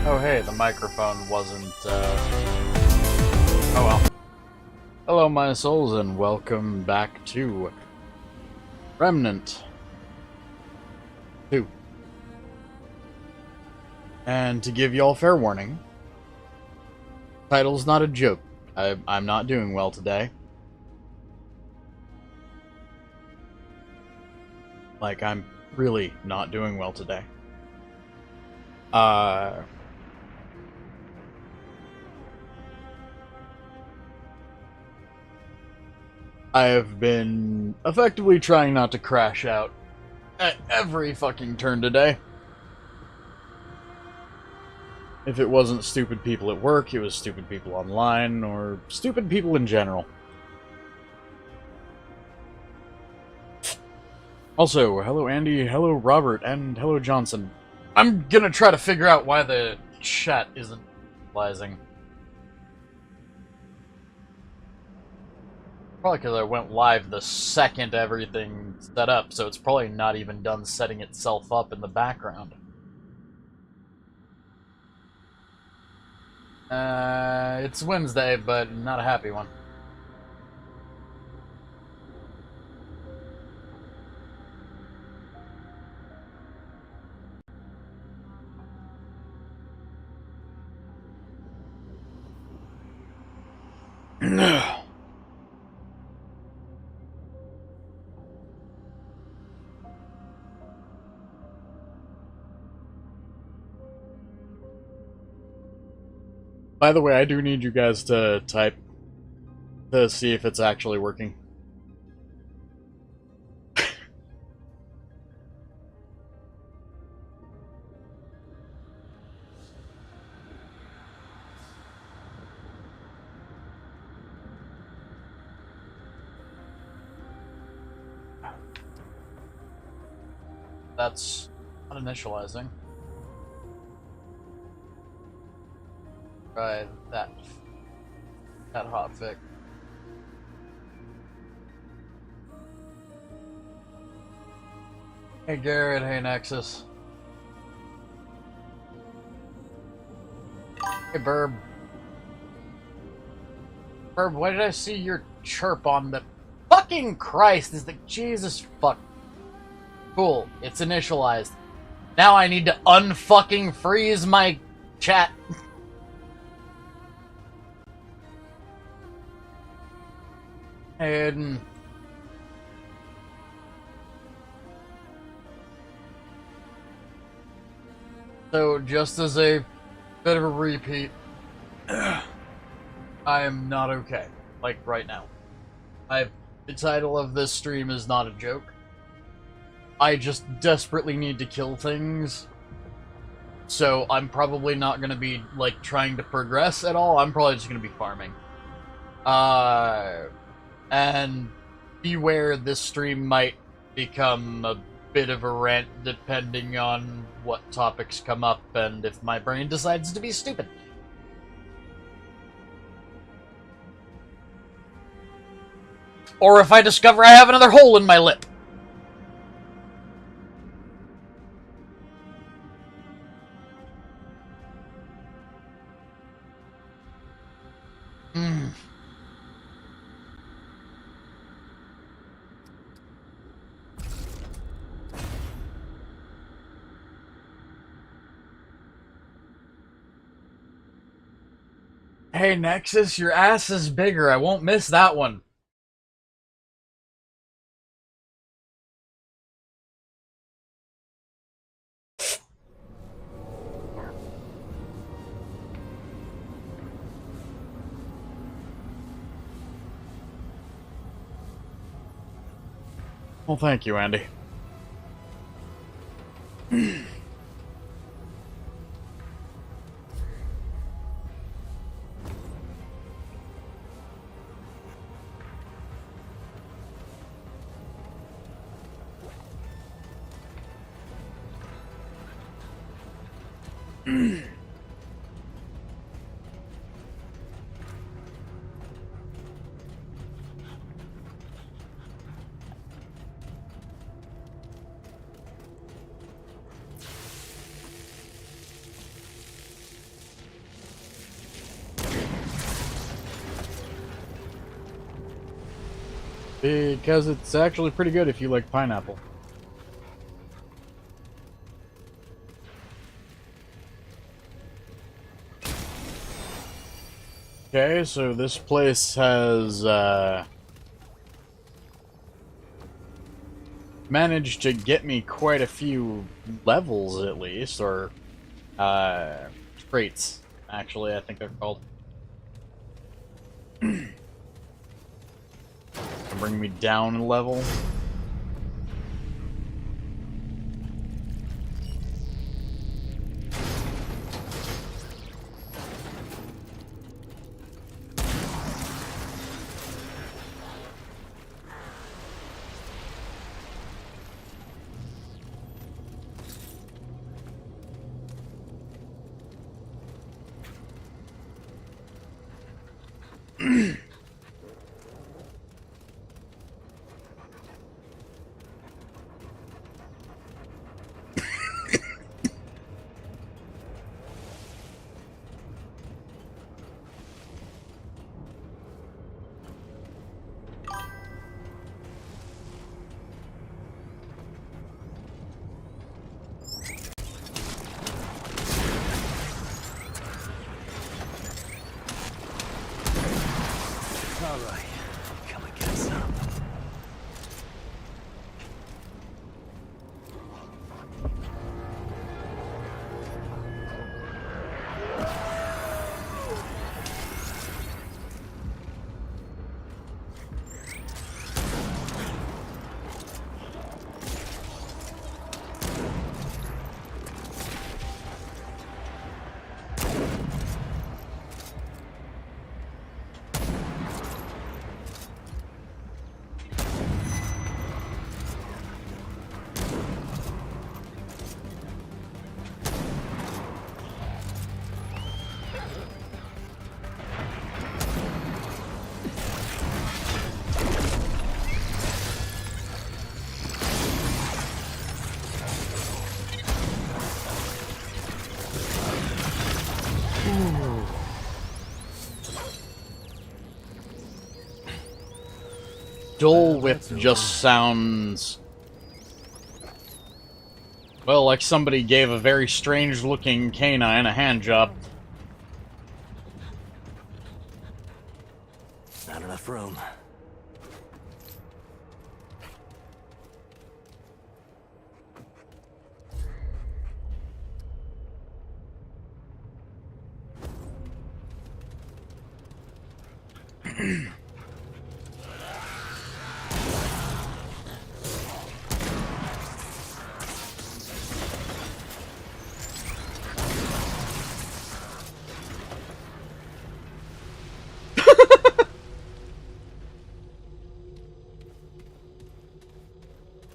Oh hey, the microphone wasn't, oh well. Hello my souls and welcome back to Remnant II. And to give y'all fair warning, title's not a joke. I'm not doing well today. Like, I'm really not doing well today. I have been effectively trying not to crash out at every fucking turn today. If it wasn't stupid people at work, it was stupid people online, or stupid people in general. Also, hello Andy, hello Robert, and hello Johnson. I'm gonna try to figure out why the chat isn't realizing. Probably because I went live the second everything set up, so it's probably not even done setting itself up in the background. It's Wednesday, but not a happy one. By the way, I do need you guys to type to see if it's actually working. That's not initializing. Try that hotfix. Hey Garrett, hey Nexus. Hey Burb. Burb, why did I see your chirp on the fucking Christ? Is the Jesus fuck. Cool, it's initialized. Now I need to unfucking freeze my chat. And so, just as a bit of a repeat, I am not okay. Like, right now. The title of this stream is not a joke. I just desperately need to kill things. So, I'm probably not gonna be, like, trying to progress at all. I'm probably just gonna be farming. And beware, this stream might become a bit of a rant depending on what topics come up and if my brain decides to be stupid. Or if I discover I have another hole in my lip. Hey Nexus, your ass is bigger. I won't miss that one. Well, thank you, Andy. Because it's actually pretty good if you like pineapple. Okay, so this place has, managed to get me quite a few levels, at least, or, traits, actually, I think they're called. Bring me down a level. Alright, come and get some. Dole Whip just sounds... well, like somebody gave a very strange-looking canine a hand job. Not enough room.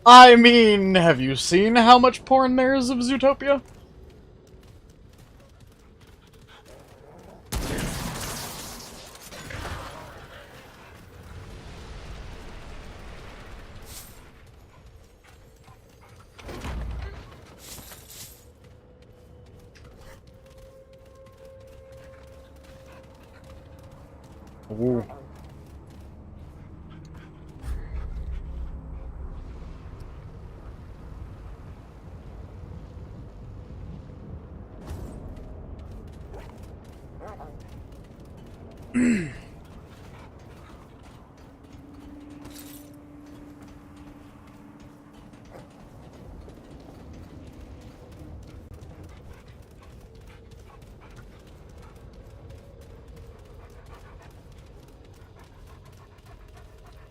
I mean, have you seen how much porn there is of Zootopia? Ooh.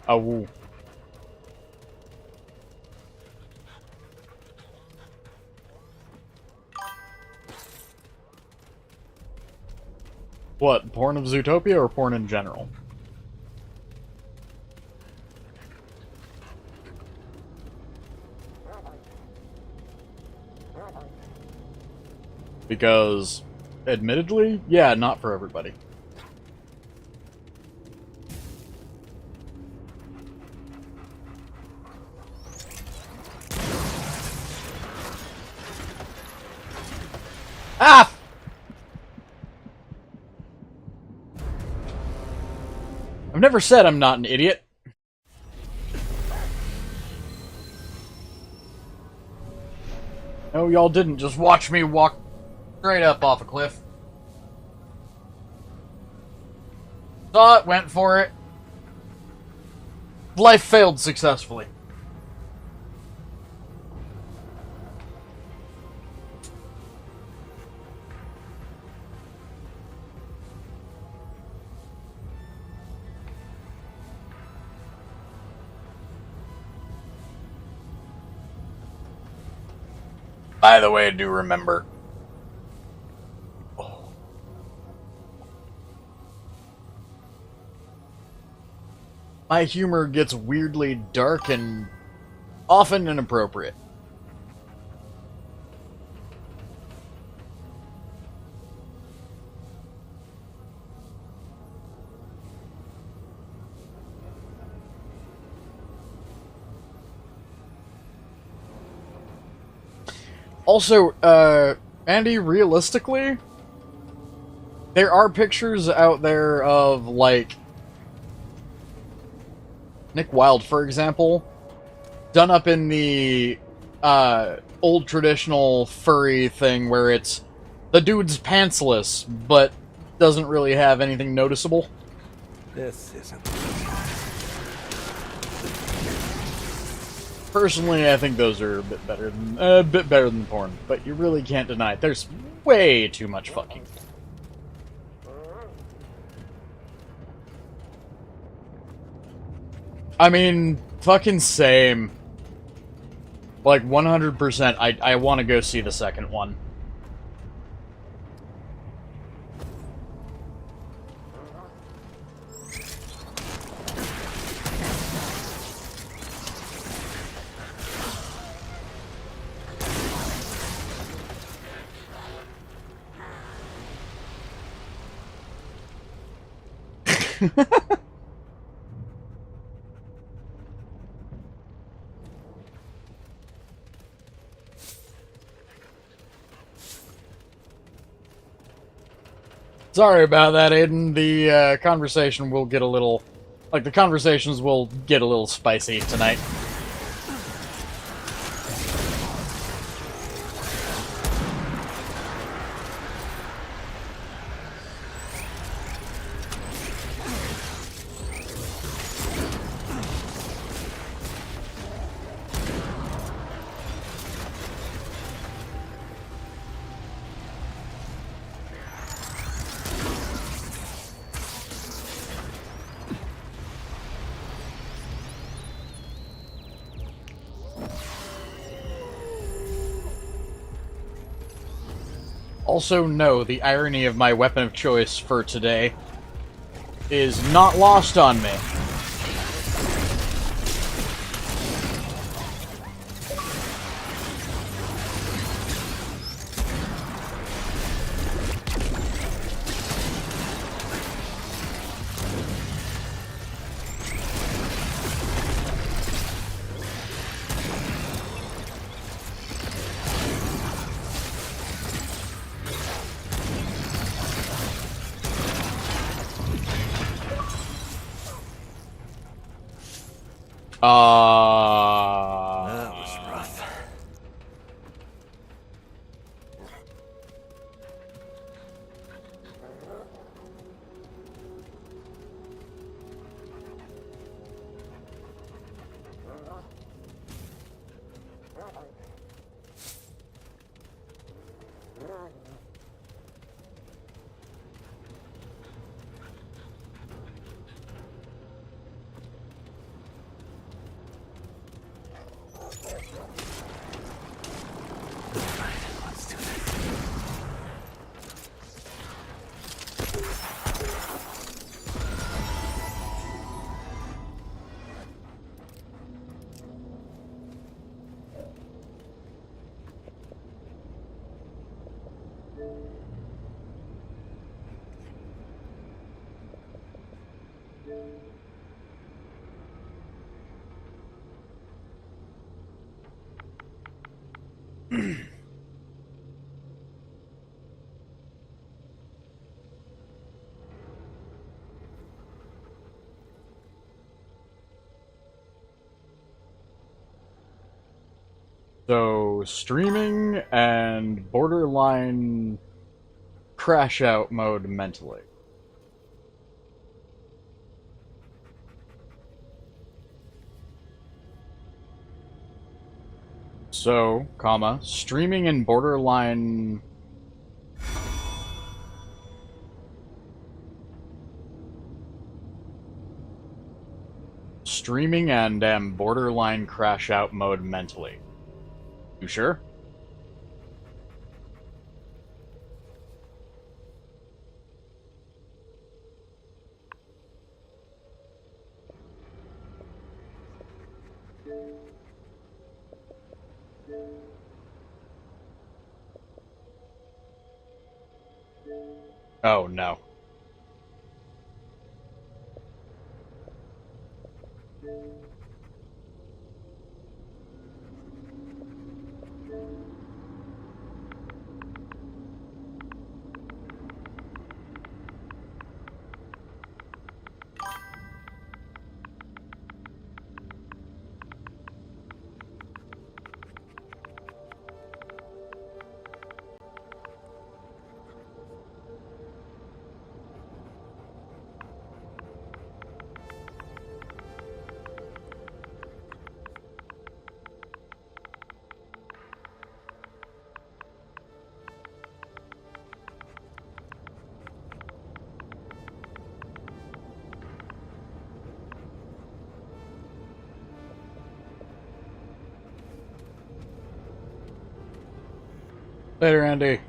Oh. What, porn of Zootopia or porn in general? Because, admittedly, yeah, not for everybody. Ah! I've never said I'm not an idiot. No, y'all didn't. Just watch me walk straight up off a cliff. Saw it, went for it. Life failed successfully. By the way, I do remember. Oh. My humor gets weirdly dark and often inappropriate. Also, Andy, realistically, there are pictures out there of, like, Nick Wilde, for example, done up in the, old traditional furry thing where it's the dude's pantsless, but doesn't really have anything noticeable. This isn't. Personally, I think those are a bit better than porn, but you really can't deny it. There's way too much fucking. I mean, fucking same. Like, 100%, I want to go see the second one. Sorry about that, Aiden. The conversation will get a little... Like, the conversations will get a little spicy tonight. Also, no, the irony of my weapon of choice for today is not lost on me. That was rough. Let's do this. So, streaming and borderline crash out mode mentally. So, comma, streaming and borderline... Streaming and am borderline crash out mode mentally. You sure? Oh, no. Later, Andy.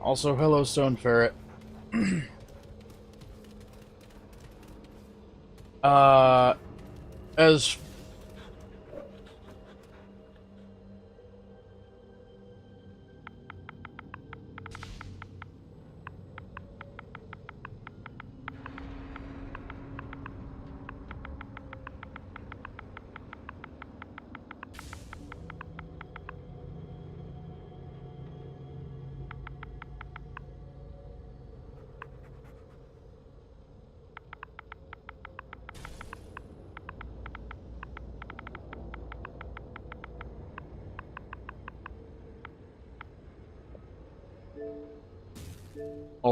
Also, hello, Stone Ferret. uh, as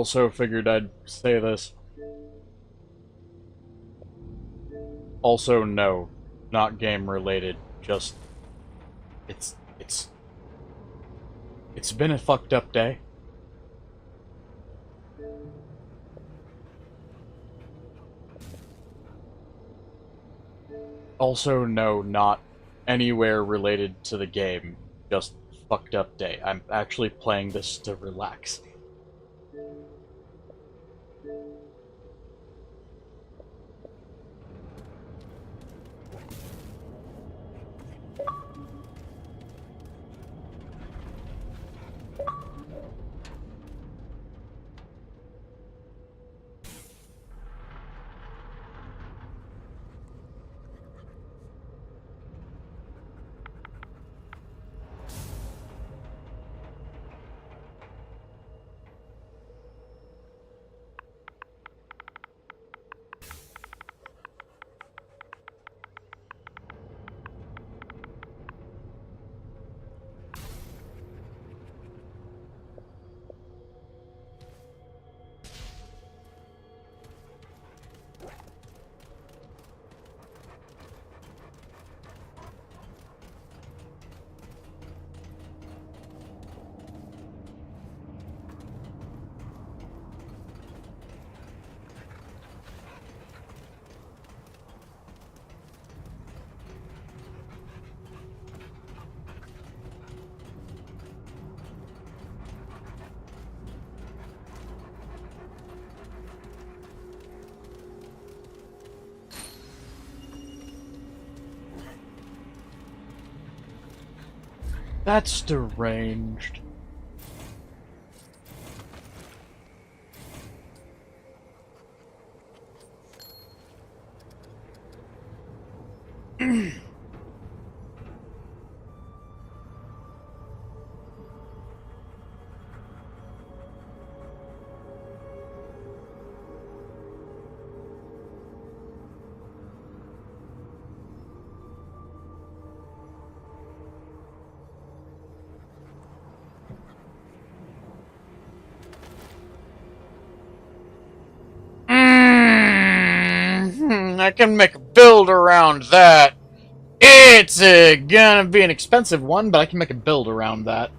also figured I'd say this. Also, no, not game related. Just it's been a fucked up day. Also, no, not anywhere related to the game. Just fucked up day. I'm actually playing this to relax. That's deranged. I can make a build around that. It's gonna be an expensive one, but I can make a build around that.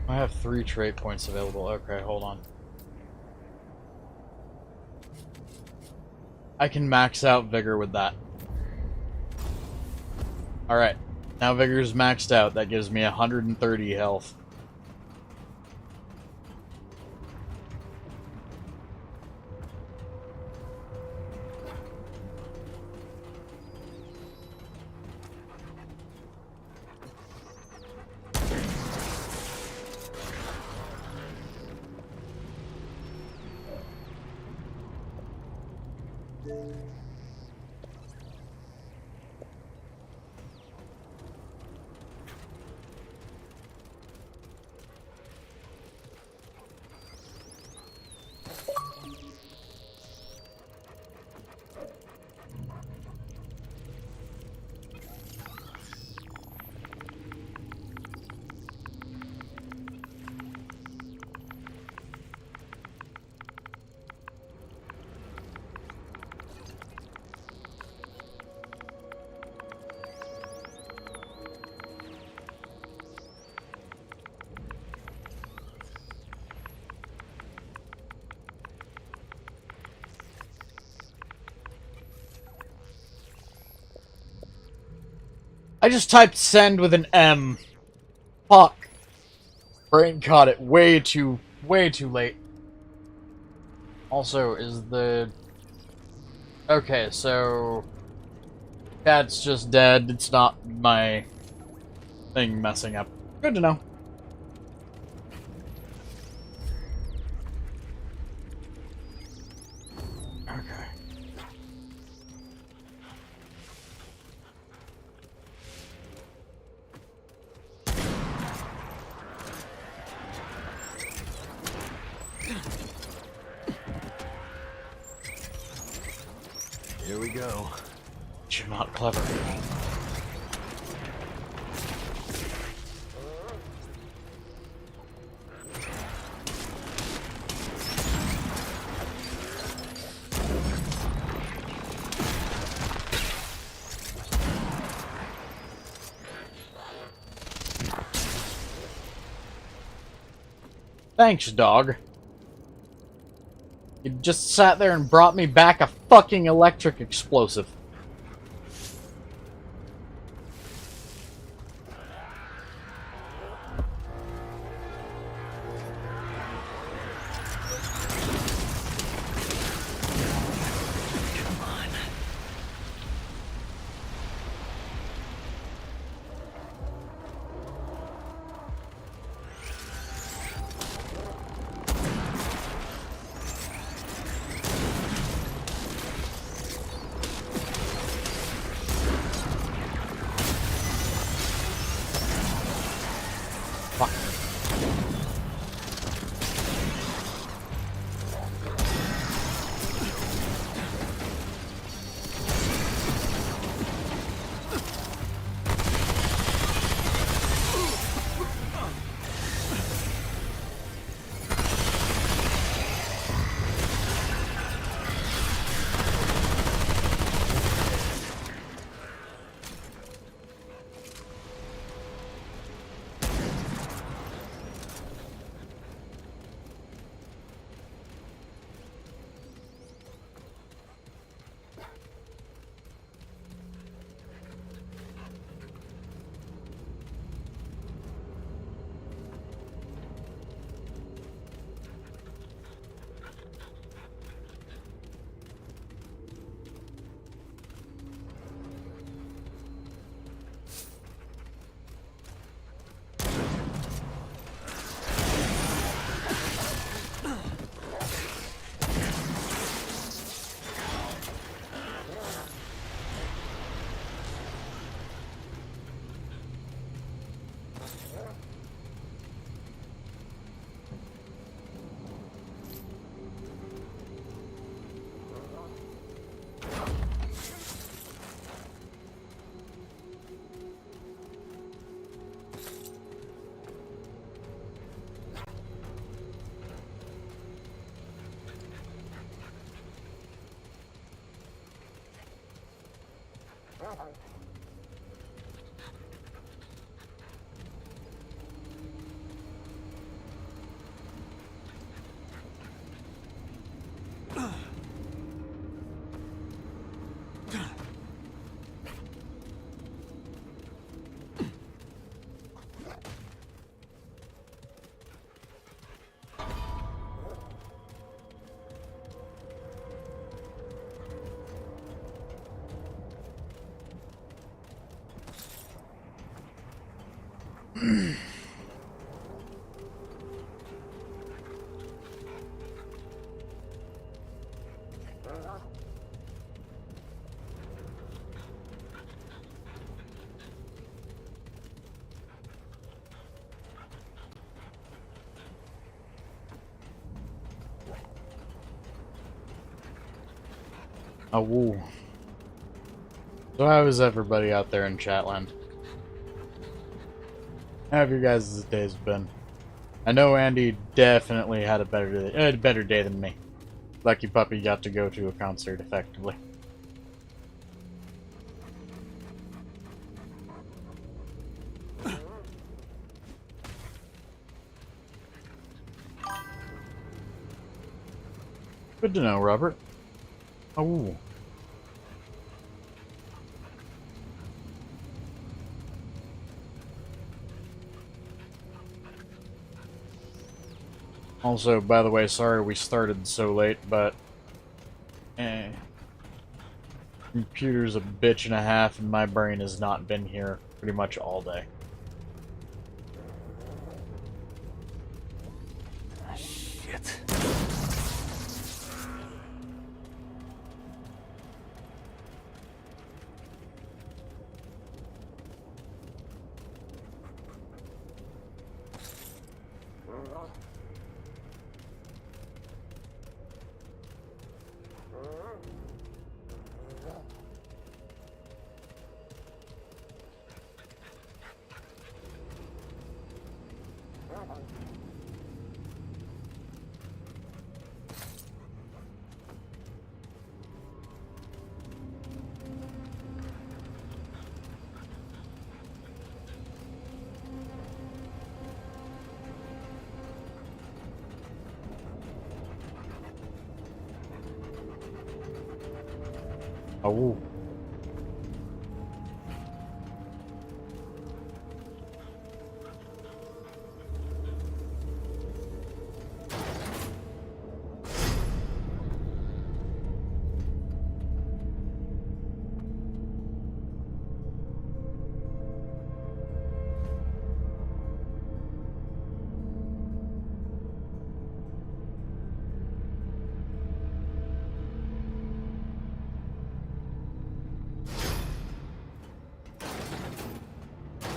I have 3 trait points available. Okay, hold on. I can max out Vigor with that. Alright. Now Vigor's maxed out. That gives me 130 health. I just typed send with an M. Fuck. Brain caught it way too late. Also, is the... Okay, so... Cat's just dead. It's not my thing messing up. Good to know. Okay. Here we go. You're not clever. Thanks, dog. You just sat there and brought me back a fucking electric explosive. Oh, woo. So how is everybody out there in Chatland? How have your guys' days been? I know Andy definitely had a better day than me. Lucky Puppy got to go to a concert effectively. Good to know, Robert. Oh. Also, by the way, sorry we started so late, but computer's a bitch and a half, and my brain has not been here pretty much all day. Shit. Oh.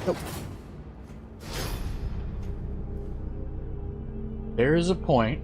Nope. There is a point.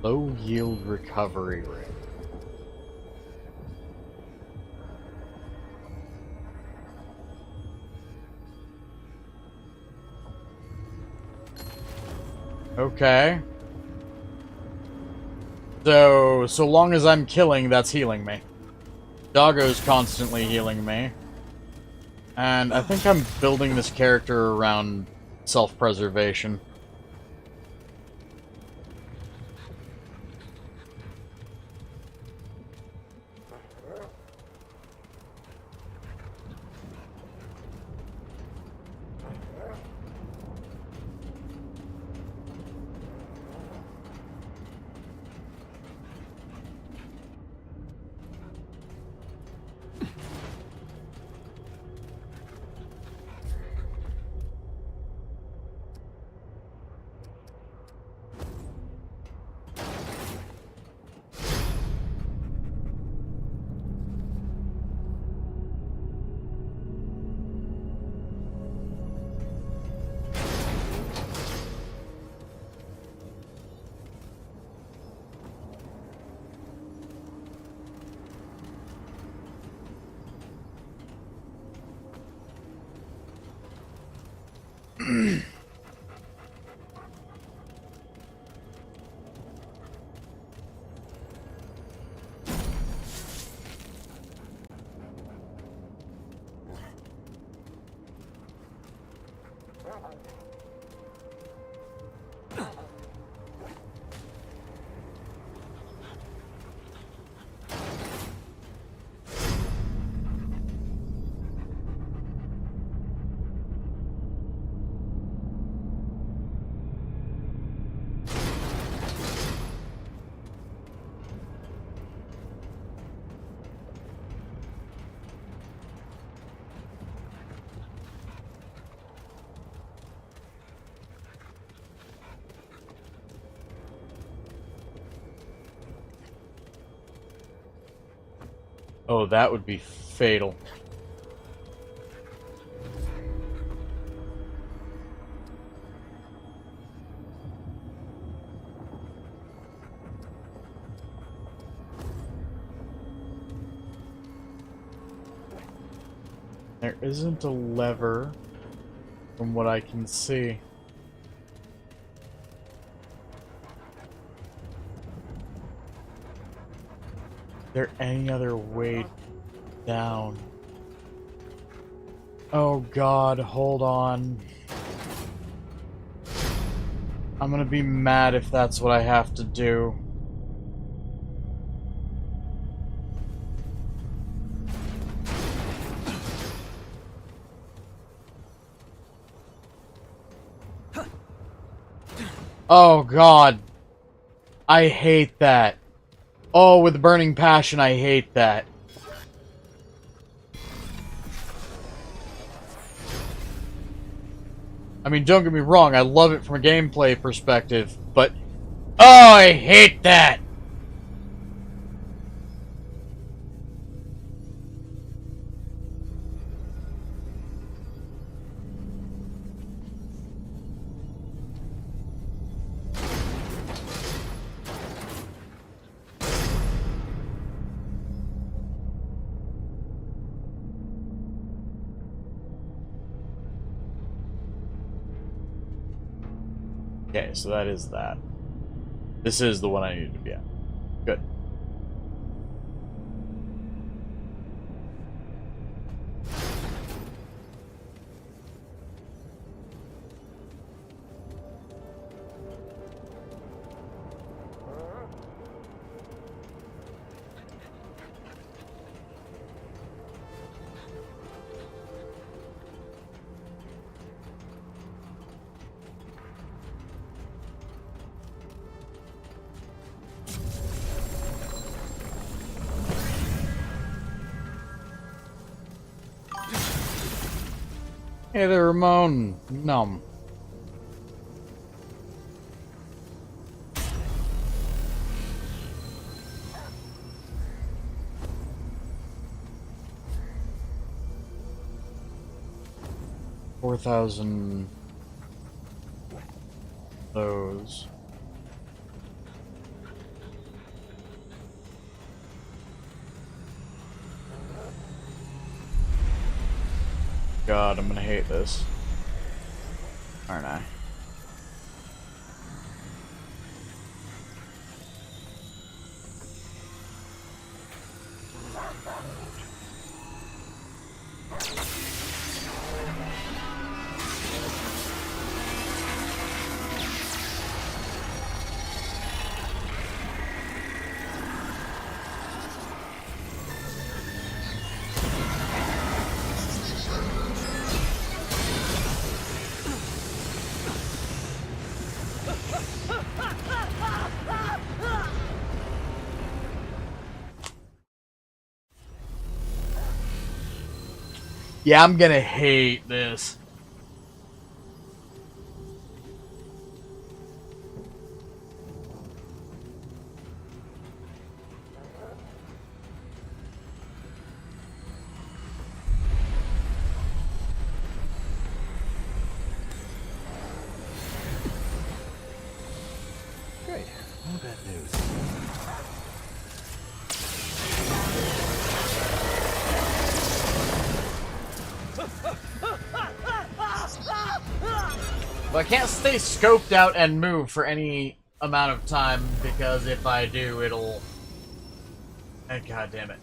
Low yield recovery rate. Okay. So long as I'm killing, that's healing me. Doggo's constantly healing me. And I think I'm building this character around self-preservation. Oh, that would be fatal. There isn't a lever from what I can see. Is there any other way down? Oh God, hold on. I'm gonna be mad if that's what I have to do. Oh God. I hate that. Oh, with burning passion, I hate that. I mean, don't get me wrong, I love it from a gameplay perspective, but... Oh, I hate that! Okay, so that is that. This is the one I need to be at. Good. Hey there, Ramon. Num. $4,000 those. God, I'm gonna hate this. Aren't I? Yeah, I'm gonna hate this. Great. No bad news. Well, I can't stay scoped out and move for any amount of time, because if I do, it'll... God damn it.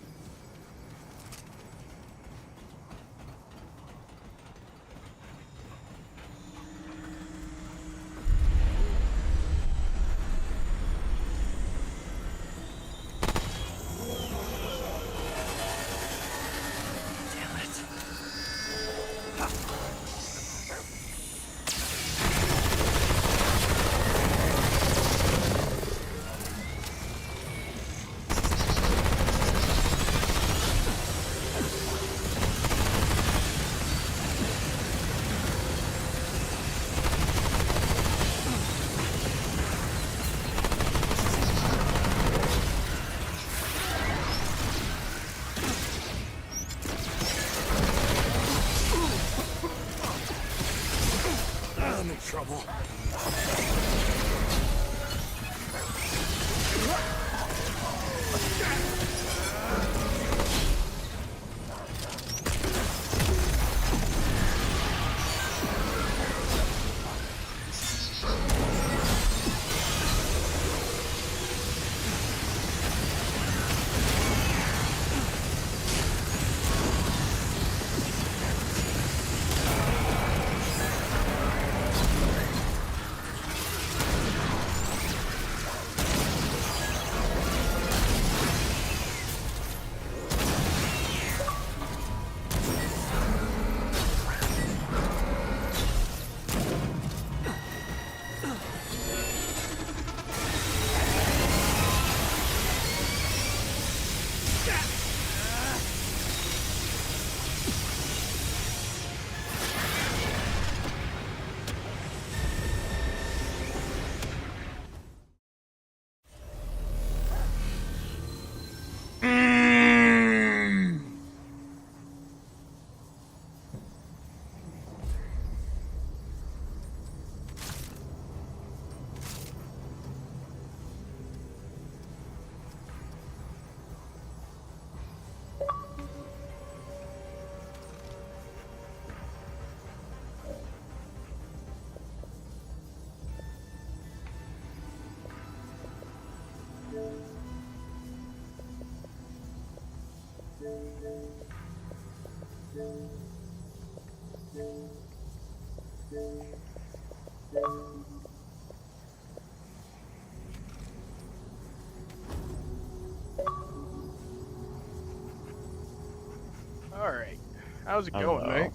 Alright. How's it Hello. going, mate?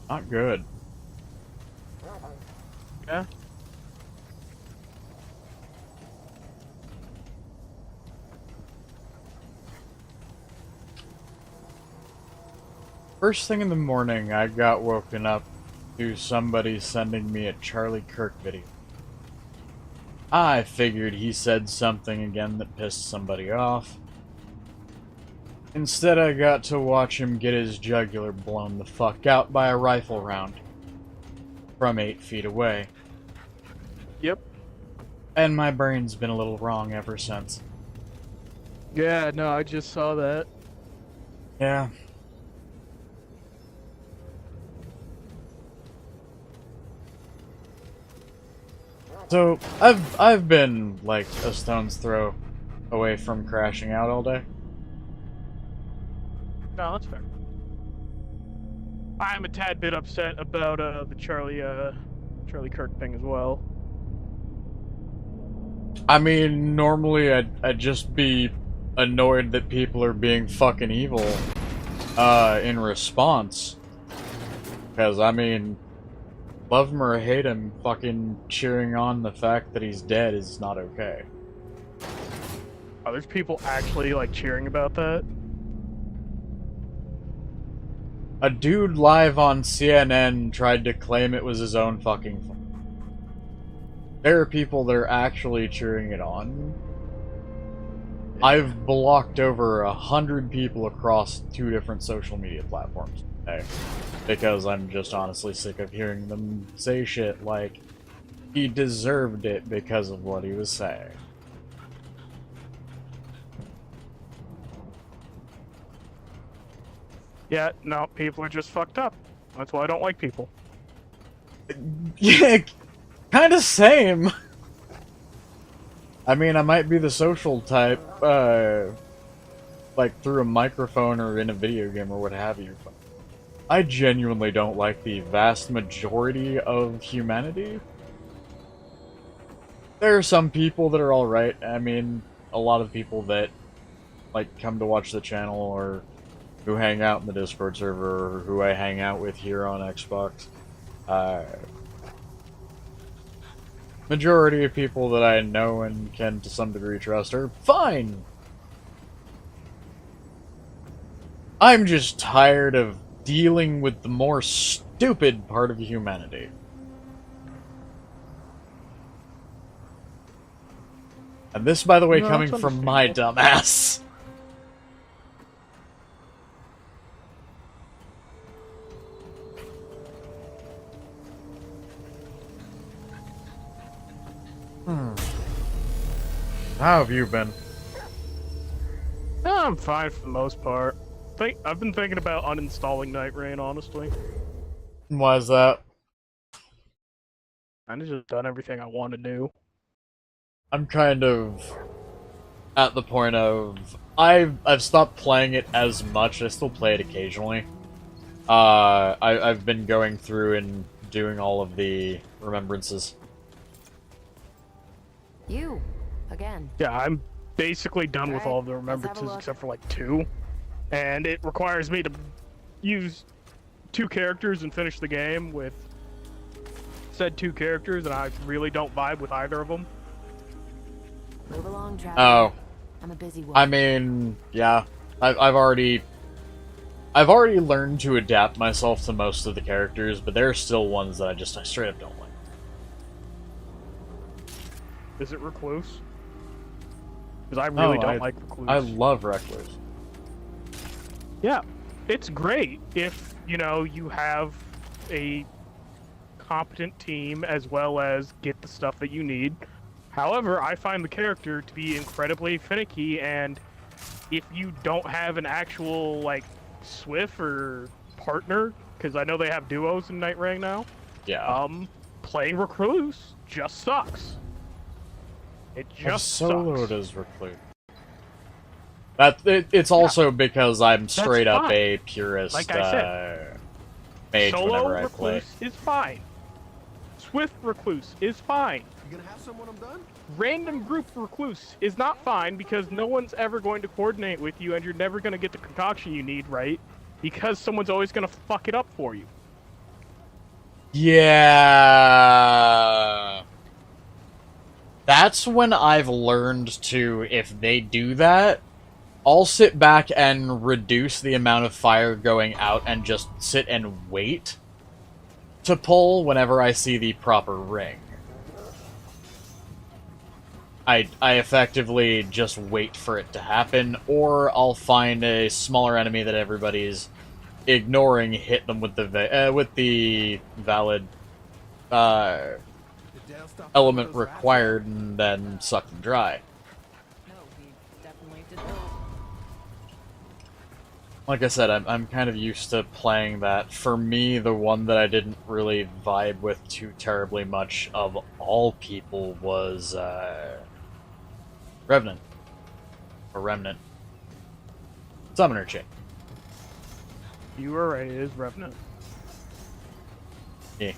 Not good. Yeah? First thing in the morning, I got woken up to somebody sending me a Charlie Kirk video. I figured he said something again that pissed somebody off. Instead, I got to watch him get his jugular blown the fuck out by a rifle round from 8 feet away. Yep. And my brain's been a little wrong ever since. Yeah, no, I just saw that. Yeah. So, I've been, like, a stone's throw away from crashing out all day. No, that's fair. I'm a tad bit upset about the Charlie Kirk thing as well. I mean, normally I'd just be annoyed that people are being fucking evil, in response. Because, I mean, love him or hate him, fucking cheering on the fact that he's dead is not okay. Oh, there's people actually, like, cheering about that? A dude live on CNN tried to claim it was his own fucking fault. There are people that are actually cheering it on. I've blocked over 100 people across 2 different social media platforms today. Because I'm just honestly sick of hearing them say shit like, he deserved it because of what he was saying. Yeah, no, people are just fucked up. That's why I don't like people. Yeah, kinda same. I mean, I might be the social type, like through a microphone or in a video game or what have you. But I genuinely don't like the vast majority of humanity. There are some people that are alright. I mean, a lot of people that, like, come to watch the channel or who hang out in the Discord server or who I hang out with here on Xbox. Majority of people that I know and can to some degree trust are fine. I'm just tired of dealing with the more stupid part of humanity. And this, by the way, No, coming that's from my dumbass. How have you been? I'm fine for the most part. I've been thinking about uninstalling Night Rain, honestly. Why is that? I've just done everything I want to do. I'm kind of at the point of I've stopped playing it as much. I still play it occasionally. I've been going through and doing all of the remembrances. You, again. Yeah, I'm basically done with Alright, all of the let's have a remembrances look. except for like 2. And it requires me to use 2 characters and finish the game with said 2 characters, and I really don't vibe with either of them. Move along, Travis. Oh, I'm a busy woman. I mean, yeah, I've already learned to adapt myself to most of the characters, but there are still ones that I straight up don't like. Is it Recluse? Because I really don't like Recluse. I love Recluse. Yeah, it's great if, you know, you have a competent team as well as get the stuff that you need. However, I find the character to be incredibly finicky, and if you don't have an actual, like, Swift or partner, because I know they have duos in Night Rain now, Yeah. playing Recluse just sucks. It just Solo sucks. does Recluse. It's also because I'm straight up fine. a purist Like I said, mage Solo whenever I play. Recluse is fine. Swift Recluse is fine. You gonna have someone I'm done? Random group Recluse is not fine because no one's ever going to coordinate with you, and you're never going to get the concoction you need right because someone's always going to fuck it up for you. Yeah. That's when I've learned to, if they do that, I'll sit back and reduce the amount of fire going out and just sit and wait to pull whenever I see the proper ring. I effectively just wait for it to happen, or I'll find a smaller enemy that everybody's ignoring, hit them with the valid element required, and then suck them dry. No, we definitely did those. Like I said, I'm kind of used to playing that. For me, the one that I didn't really vibe with too terribly much of all people was Revenant. Or Remnant. Summoner chick. You were right, it is Revenant. Yeah.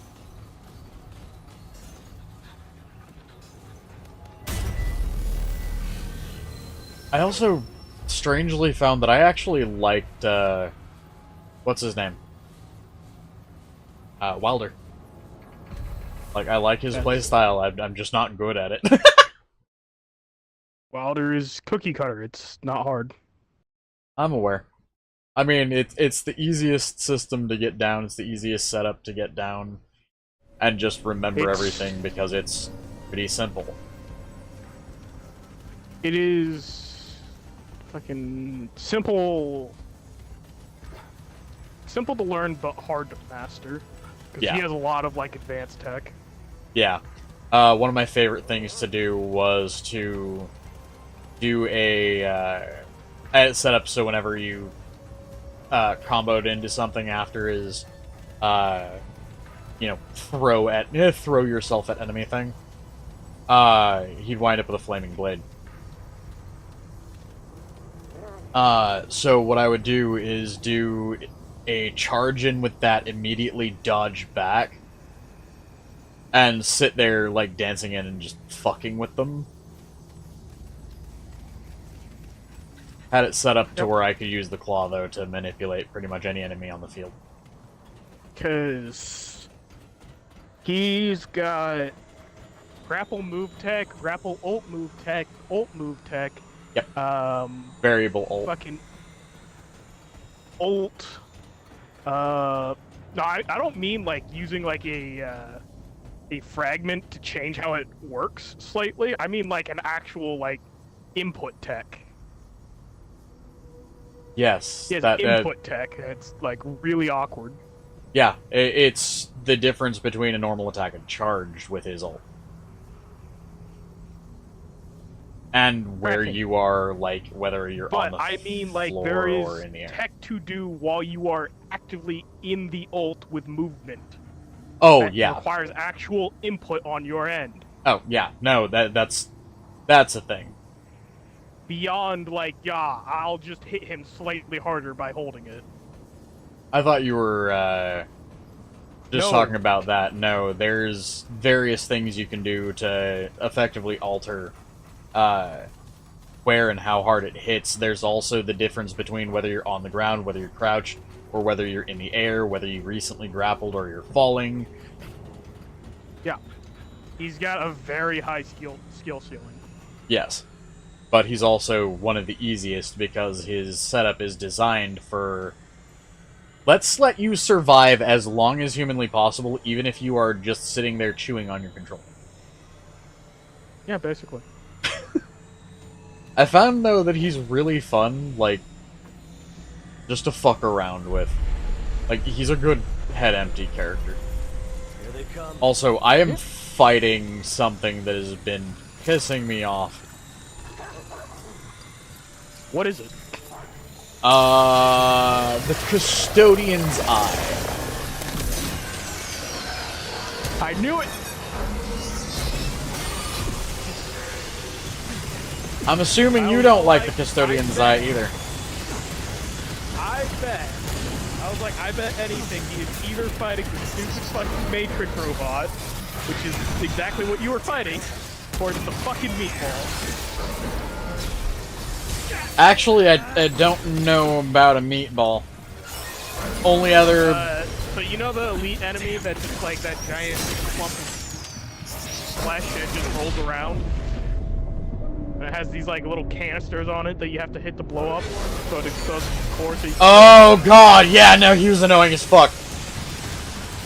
I also strangely found that I actually liked, what's his name? Wilder. Like, I like his playstyle, I'm just not good at it. Wilder is cookie cutter, it's not hard. I'm aware. I mean, it's the easiest system to get down, it's the easiest setup to get down, and just remember everything because it's pretty simple. It is fucking simple to learn but hard to master. Because Yeah. he has a lot of, like, advanced tech. Yeah. One of my favorite things to do was to do a setup so whenever you comboed into something after is, you know, throw yourself at enemy thing. He'd wind up with a flaming blade. So what I would do is do a charge in with that, immediately dodge back, and sit there, like, dancing in and just fucking with them. Had it set up to where I could use the claw, though, to manipulate pretty much any enemy on the field. Because he's got grapple move tech, grapple ult move tech, Yep. Variable ult. Fucking ult. No, I don't mean like using like a fragment to change how it works slightly. I mean like an actual like input tech. Yes. He has input tech. It's like really awkward. Yeah, it's the difference between a normal attack and charge with his ult. And where Tracking. you are, like, whether you're on But the I mean, like, floor there or is in the air. tech to do while you are actively in the ult with movement. Oh, That yeah. requires actual input on your end. Oh, yeah. No, that's a thing. Beyond, like, yeah, I'll just hit him slightly harder by holding it. I thought you were, just No. talking about that. No, there's various things you can do to effectively alter, where and how hard it hits. There's also the difference between whether you're on the ground, whether you're crouched, or whether you're in the air, whether you recently grappled or you're falling. Yeah. He's got a very high skill ceiling. Yes. But he's also one of the easiest because his setup is designed for... Let's let you survive as long as humanly possible, even if you are just sitting there chewing on your controller. Yeah, basically. I found, though, that he's really fun, like, just to fuck around with. Like, he's a good head-empty character. Here they come. Also, I am fighting something that has been pissing me off. What is it? The Custodian's Eye. I knew it! I'm assuming you don't like the Custodian's Eye either. I bet anything he is either fighting the stupid fucking Matrix robot, which is exactly what you were fighting, or it's the fucking meatball. Actually, I don't know about a meatball. Only other... So you know the elite enemy that's just like that giant clump of flesh that just rolls around? And it has these like little canisters on it that you have to hit to blow up, so it explodes the core. So you Oh god, yeah, no, he was annoying as fuck.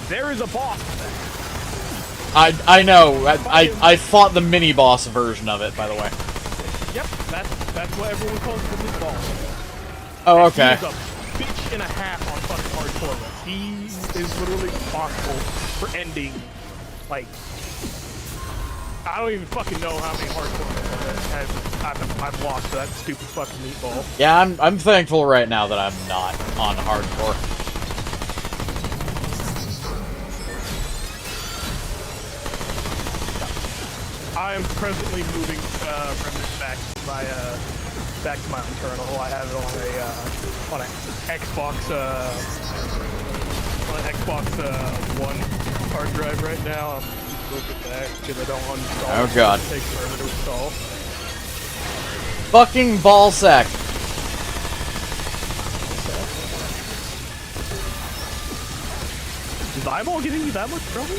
there is a boss. I know, I fought the mini-boss version of it, by the way. Yep, that's what everyone calls the meatball. Oh, okay. He's a bitch and a half on fucking hardcore. He is literally responsible for ending, like, I don't even fucking know how many hardcore I've lost to that stupid fucking meatball. Yeah, I'm thankful right now that I'm not on hardcore. I am presently moving Remnant back to my own terminal. I have it on an Xbox One hard drive right now. I'm moving back because I don't want to install. Oh god. It takes forever to install. Fucking ballsack. Is eyeball giving you that much trouble?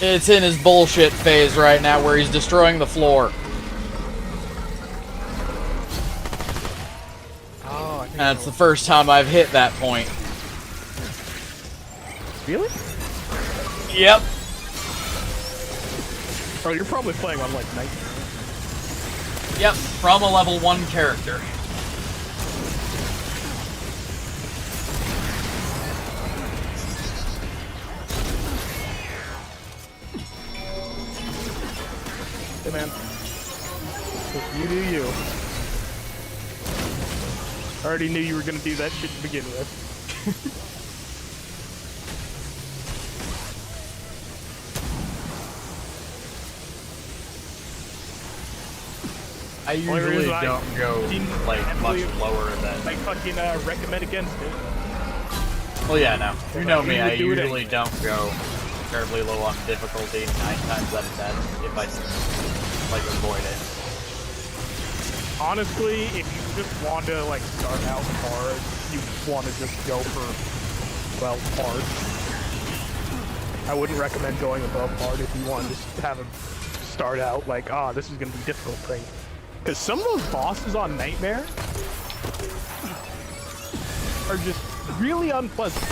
It's in his bullshit phase right now where he's destroying the floor. Oh, I think That's the first time I've hit that point. Really? Yep. Oh, you're probably playing on like 19. Yep, from a level 1 character. Hey man, you do you. I already knew you were gonna do that shit to begin with. I Only usually reason I don't go didn't like much heavily- lower than. I fucking recommend against it. Well, yeah, no. You know me. You I would do it usually anyway. don't go terribly low on difficulty 9 times out of 10 if I like avoid it. Honestly, if you just want to like start out hard, you want to just go for, well, hard. I wouldn't recommend going above hard if you want to just have a start out like, this is going to be difficult thing. Because some of those bosses on Nightmare are just really unpleasant.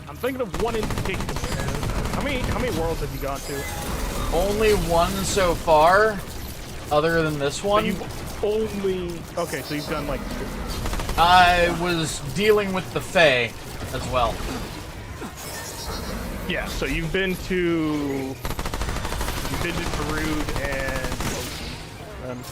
I'm thinking of one in particular. How many worlds have you gone to? Only one so far, other than this one. You've only... Okay, so you've done like 2. I was dealing with the Fae as well. Yeah, so you've been to Visit Farood and Ocean.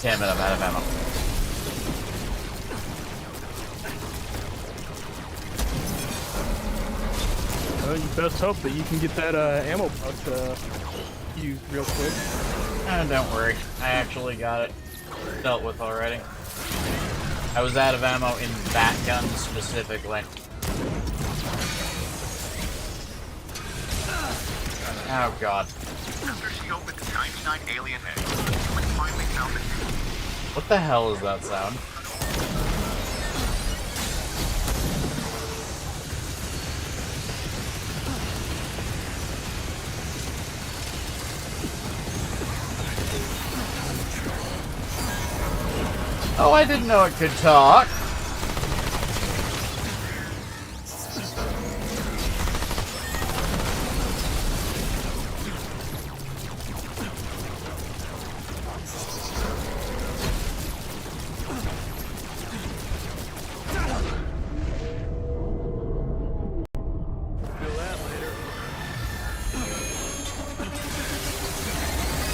Damn it, I'm out of ammo. Well, you best hope that you can get that ammo box used real quick. Don't worry, I actually got it dealt with already. I was out of ammo in that gun specifically. Oh god. After she opened 99 alien eggs, humans finally found the truth. What the hell is that sound? Oh, I didn't know it could talk.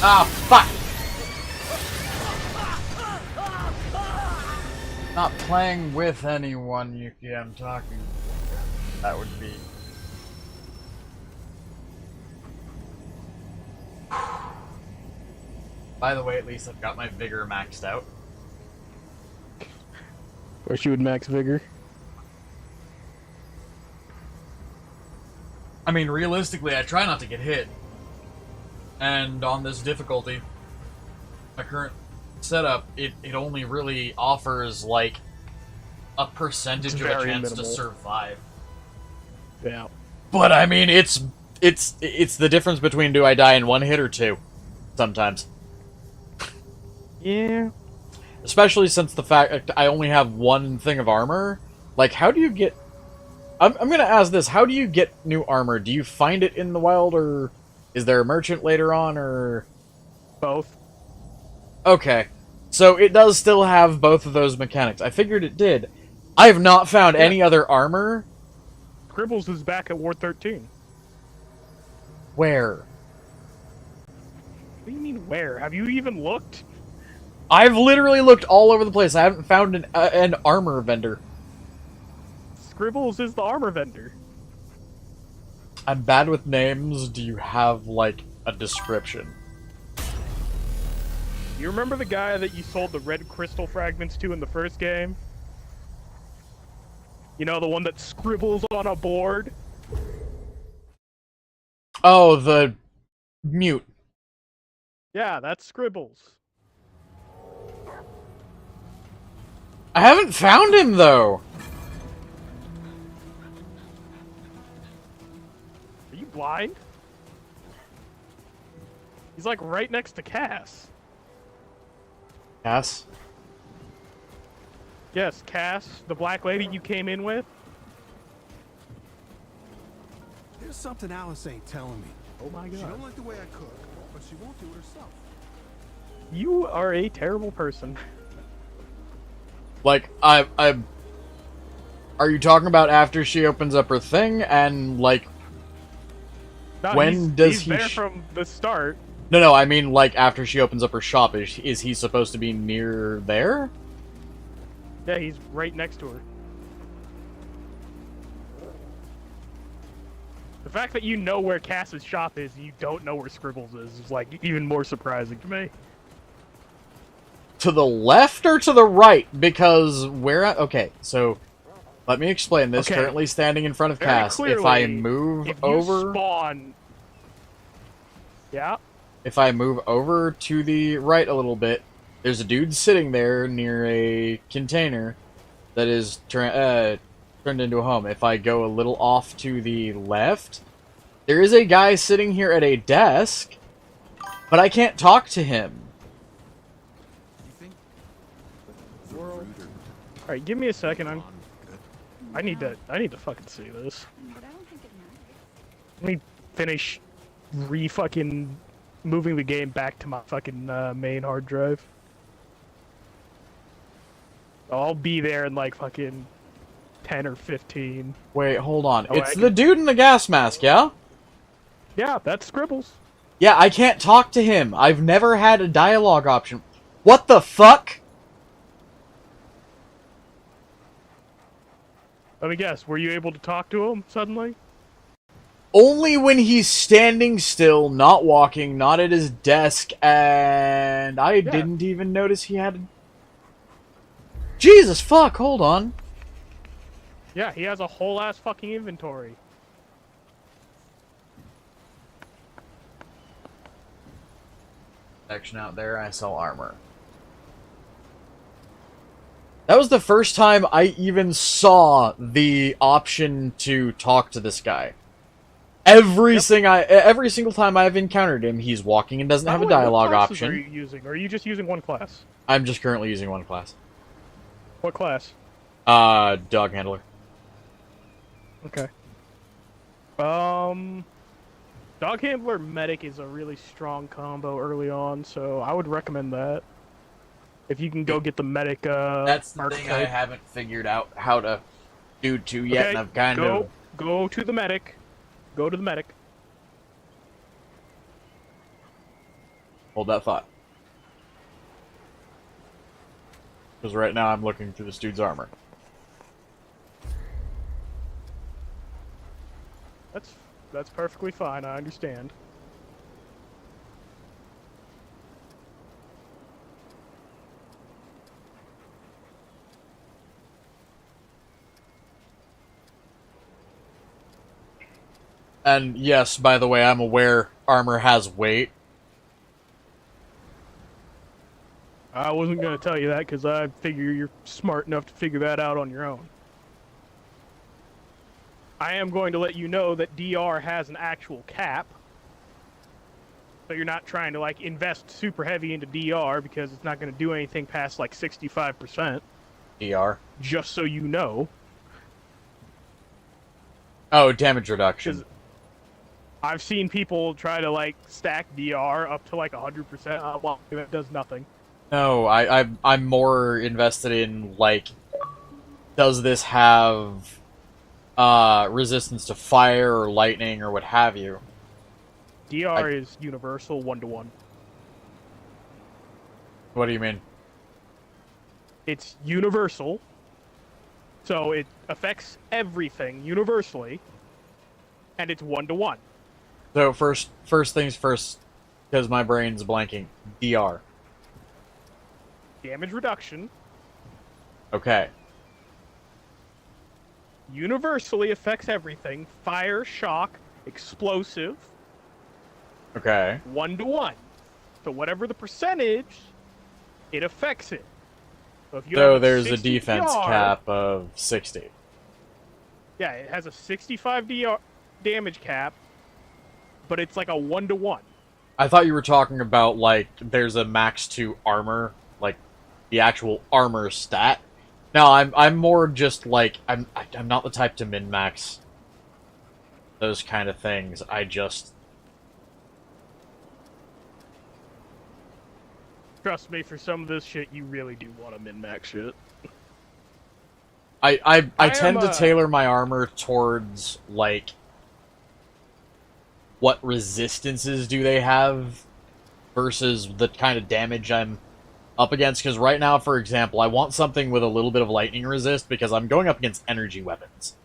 Ah, fuck! Not playing with anyone, Yuki, I'm talking. That would be... By the way, at least I've got my vigor maxed out. Wish you would max vigor. I mean, realistically, I try not to get hit. And on this difficulty, my current setup, it only really offers, like, a percentage of a chance minimal to survive. Yeah. But, I mean, it's the difference between do I die in one hit or two, sometimes. Yeah. Especially since the fact I only have one thing of armor. Like, how do you get... I'm gonna ask this, how do you get new armor? Do you find it in the wild, or is there a merchant later on, or... Both. Okay. So it does still have both of those mechanics. I figured it did. I have not found any other armor. Scribbles is back at War 13. Where? What do you mean where? Have you even looked? I've literally looked all over the place. I haven't found an armor vendor. Scribbles is the armor vendor. I'm bad with names. Do you have, like, a description? You remember the guy that you sold the red crystal fragments to in the first game? You know, the one that scribbles on a board? Oh, the mute. Yeah, that's Scribbles. I haven't found him, though. Are you blind? He's like right next to Cass. Yes. Yes, Cass, the black lady you came in with. There's something Alice ain't telling me. Oh my She god. don't like the way I cook, but she won't do it herself. You are a terrible person. Like, I... Are you talking about after she opens up her thing, and, like... No, When does he's he there from the start. No, I mean, like, after she opens up her shop, is he supposed to be near there? Yeah, he's right next to her. The fact that you know where Cass's shop is, and you don't know where Scribbles is like even more surprising to me. To the left or to the right? Because okay, so let me explain this. Okay. Currently standing in front of Very Cass. clearly, If I move if you over, spawn... Yeah? if I move over to the right a little bit, there's a dude sitting there near a container that is turned into a home. If I go a little off to the left, there is a guy sitting here at a desk, but I can't talk to him. You think? Alright, give me a second. I'm I need to fucking see this. But I don't think it matters. Let me finish fucking moving the game back to my fucking main hard drive. I'll be there in like fucking 10 or 15. Wait, hold on. Oh, It's the dude in the gas mask, yeah? Yeah, that's Scribbles. Yeah, I can't talk to him. I've never had a dialogue option. What the fuck? Let me guess, were you able to talk to him suddenly? Only when he's standing still, not walking, not at his desk, and I didn't even notice he had... Jesus fuck, hold on. Yeah, he has a whole ass fucking inventory. Section out there, I sell armor. That was the first time I even saw the option to talk to this guy. Every single time I've encountered him, he's walking and doesn't have a dialogue what classes option. Are you using? Or are you just using one class? I'm just currently using one class. What class? Dog handler. Okay. Dog handler medic is a really strong combo early on, so I would recommend that. If you can go get the medic, That's the thing I archetype. haven't figured out how to do to yet, Okay, and I've kind of... Go to the medic. Go to the medic. Hold that thought. Because right now I'm looking through this dude's armor. That's perfectly fine, I understand. And yes, by the way, I'm aware armor has weight. I wasn't going to tell you that because I figure you're smart enough to figure that out on your own. I am going to let you know that DR has an actual cap. So you're not trying to like invest super heavy into DR because it's not going to do anything past like 65%. DR. Just so you know. Oh, damage reduction. I've seen people try to like stack DR up to like 100%. Well, it does nothing. No, I'm more invested in, like, does this have resistance to fire or lightning or what have you? DR is universal 1-to-1. What do you mean? It's universal, so it affects everything universally, and it's 1-to-1. So first things first, because my brain's blanking. DR. Damage reduction Okay. universally affects everything. Fire, shock, explosive, Okay. 1-to-1. So whatever the percentage, it affects it. So if you So have there's a 60 defense DR, cap of 60. Yeah, it has a 65 DR damage cap, but it's like a 1-to-1. I thought you were talking about, like, there's a max 2 armor, like, the actual armor stat. No, I'm more just, like, I'm not the type to min-max those kind of things. I just... Trust me, for some of this shit, you really do want to min-max shit. I I tend am, to tailor my armor towards, like, what resistances do they have versus the kind of damage I'm up against. Because right now, for example, I want something with a little bit of lightning resist because I'm going up against energy weapons.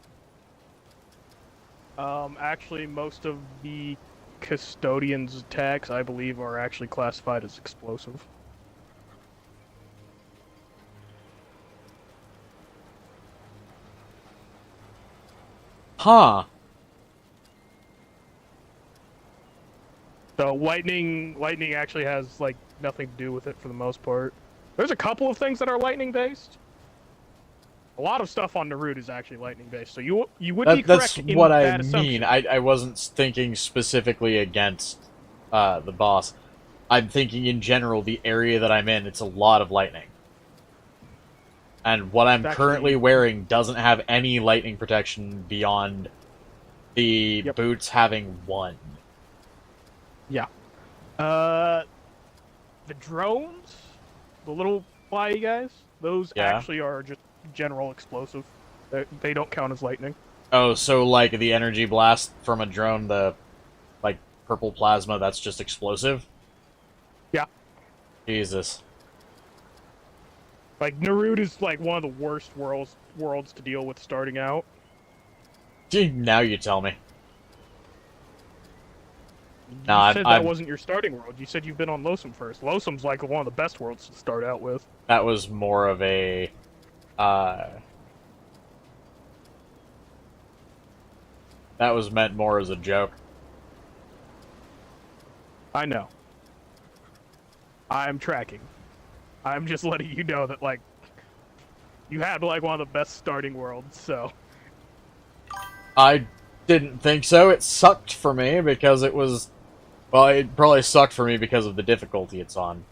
Actually, most of the custodian's attacks, I believe, are actually classified as explosive. Huh. So lightning actually has like nothing to do with it for the most part. There's a couple of things that are lightning based. A lot of stuff on the route is actually lightning based, so you would be correct That's in what I that mean. assumption. I wasn't thinking specifically against the boss. I'm thinking in general, the area that I'm in, it's a lot of lightning. And what I'm It's currently actually- wearing doesn't have any lightning protection beyond the Yep. boots having one. Yeah. The drones, the little fly guys, those Yeah. actually are just general explosive. They don't count as lightning. Oh, so like the energy blast from a drone, the like purple plasma, that's just explosive? Yeah. Jesus. Like Naruto is like one of the worst worlds to deal with starting out. Gee, now you tell me. You No, said that wasn't your starting world. You said you've been on Losum first. Losum's like one of the best worlds to start out with. that was more of a that was meant more as a joke. I know. I'm tracking. I'm just letting you know that, like, you had, like, one of the best starting worlds, so... I didn't think so. It sucked for me because it was... Well, it probably sucked for me because of the difficulty it's on.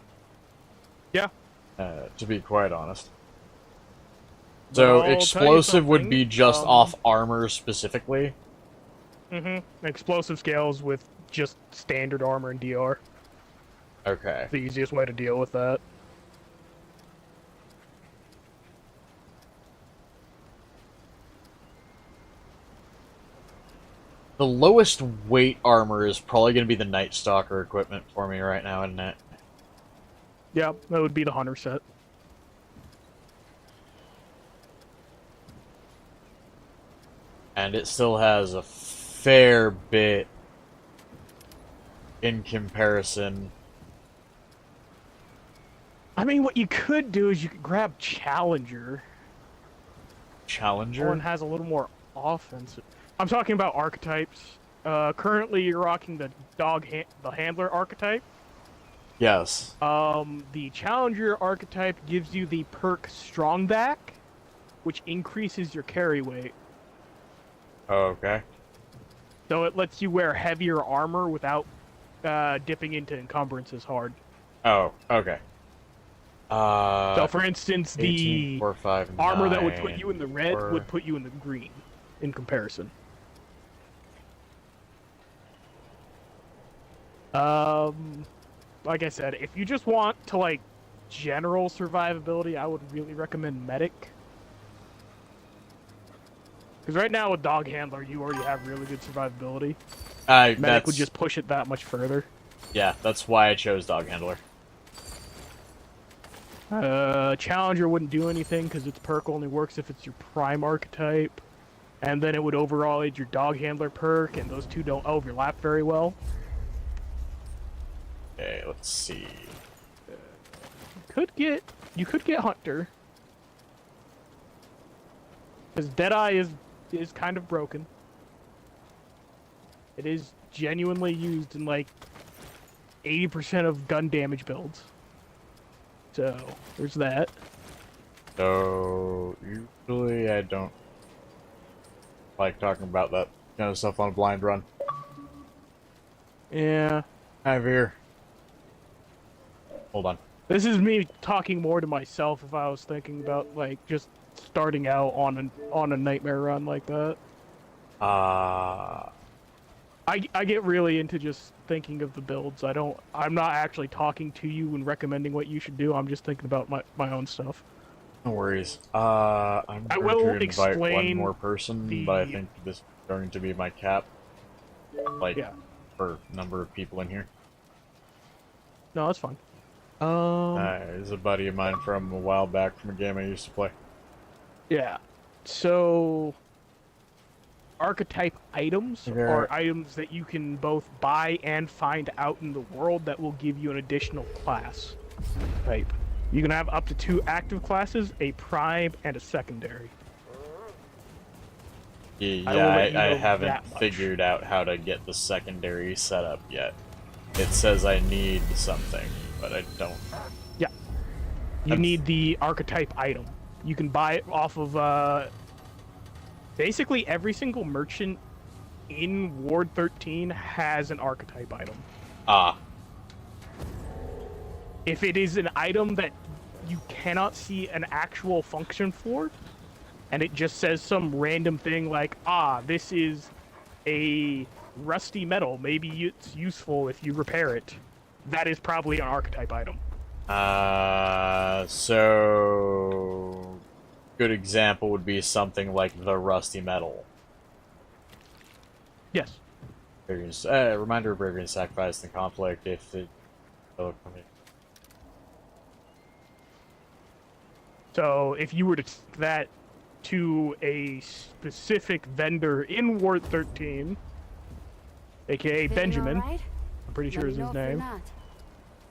Yeah. To be quite honest. But So, I'll tell you explosive would something, be just off armor specifically? Explosive scales with just standard armor and DR. Okay. The easiest way to deal with that. The lowest weight armor is probably going to be the Night Stalker equipment for me right now, isn't it? Yeah, that would be the hunter set. And it still has a fair bit in comparison. I mean, what you could do is you could grab Challenger. Challenger? One has a little more offensive. I'm talking about archetypes. Currently, you're rocking the the handler archetype. Yes. The Challenger archetype gives you the perk Strongback, which increases your carry weight. Okay. So it lets you wear heavier armor without dipping into encumbrances hard. Oh, okay. So, for instance, 18, the 4, 5, armor that would 9, put you in the red 4. would put you in the green, in comparison. Like I said, if you just want to, like, general survivability, I would really recommend Medic. Because right now with Dog Handler, you already have really good survivability. Medic would just push it that much further. Yeah, that's why I chose Dog Handler. Challenger wouldn't do anything because its perk only works if it's your prime archetype. And then it would override your Dog Handler perk, and those two don't overlap very well. Okay, let's see. You could get Hunter. Because Deadeye is kind of broken. It is genuinely used in like 80% of gun damage builds. So, there's that. So, usually I don't like talking about that kind of stuff on a blind run. Yeah. Hi, Veer. Hold on. This is me talking more to myself if I was thinking about like just starting out on a nightmare run like that. I get really into just thinking of the builds. I'm not actually talking to you and recommending what you should do. I'm just thinking about my own stuff. No worries. I'm I going will to invite one explain more person, the- but I think this is going to be my cap. Like, Yeah. for number of people in here. No, that's fine. He's a buddy of mine from a while back from a game I used to play. Yeah. So archetype items Okay. are items that you can both buy and find out in the world that will give you an additional class type. You can have up to 2 active classes, a prime, and a secondary. Yeah, I will let you I know haven't that much. figured out how to get the secondary set up yet. It says I need something, but I don't. Yeah. You need the archetype item. You can buy it off of basically every single merchant in Ward 13 has an archetype item. Ah, If it is an item that you cannot see an actual function for, and it just says some random thing like, ah, this is a rusty metal. Maybe it's useful if you repair it. That is probably an archetype item. So good example would be something like the rusty metal. Yes. Reminder of bravery and sacrifice in conflict if it... Oh, okay. So if you were to take that to a specific vendor in Ward 13, aka Feeling Benjamin, all right? I'm pretty sure Let is me his know if you're name, not.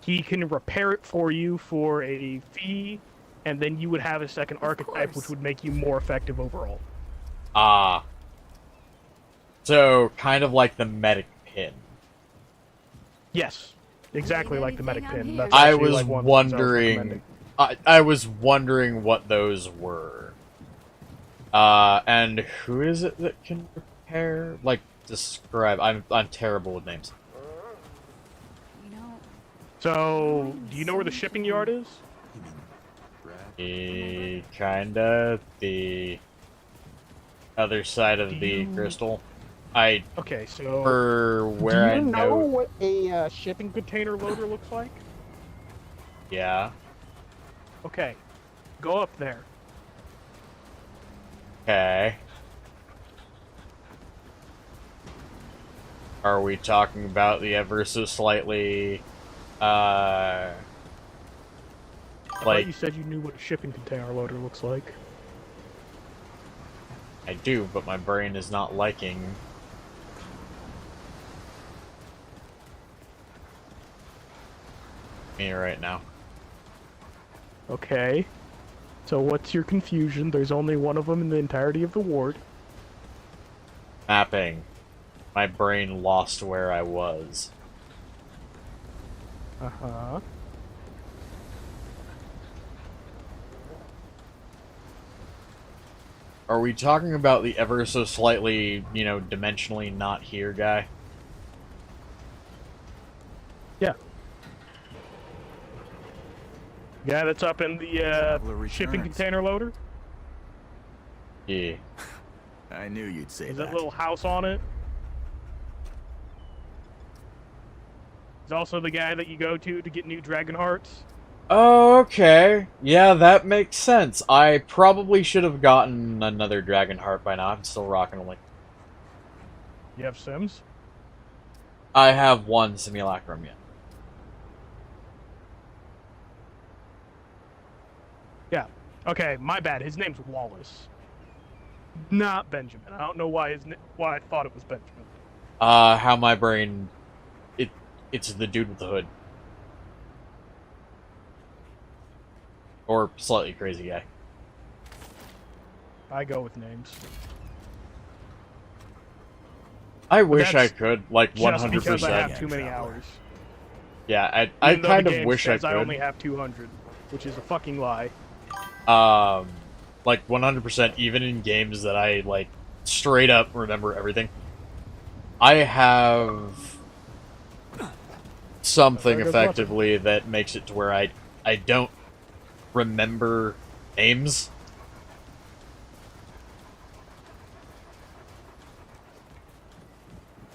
he can repair it for you for a fee, and then you would have a second archetype, course. which would make you more effective overall. Ah. So, kind of like the medic pin. Yes, exactly Need like the medic anything, I'm pin. here. That's I actually, was like, one of the things I was recommending. wondering... I was wondering what those were. And who is it that can repair? Like, describe... I'm terrible with names. You know, So, do you know where the shipping yard is? Kinda. The other side of the crystal. Okay, so For where do I you know know... what a shipping container loader looks like? Yeah. Okay, go up there. Okay. Are we talking about the ever so slightly, I thought like, you said you knew what a shipping container loader looks like. I do, but my brain is not liking... me right now. Okay. So what's your confusion? There's only one of them in the entirety of the ward. Mapping. My brain lost where I was. Uh-huh. Are we talking about the ever so slightly, you know, dimensionally not here guy? Yeah. Yeah, that's up in the Traveler shipping returns. container loader. Yeah. I knew you'd say There's that. that little house on it. He's also the guy that you go to get new dragon hearts. Oh, okay. Yeah, that makes sense. I probably should have gotten another dragon heart by now. I'm still rocking only. You have Sims? I have one simulacrum yet. Yeah. Okay, my bad. His name's Wallace. Not Benjamin. I don't know why why I thought it was Benjamin. How my brain... It's the dude with the hood. Or slightly crazy guy. I go with names. I wish I that's could, like, 100%. Just because I have too many hours. Yeah, I Even though kind the of game wish I says could. I only have 200, which is a fucking lie. Like 100% even in games that I like straight up remember everything. I have something effectively that makes it to where I don't remember names.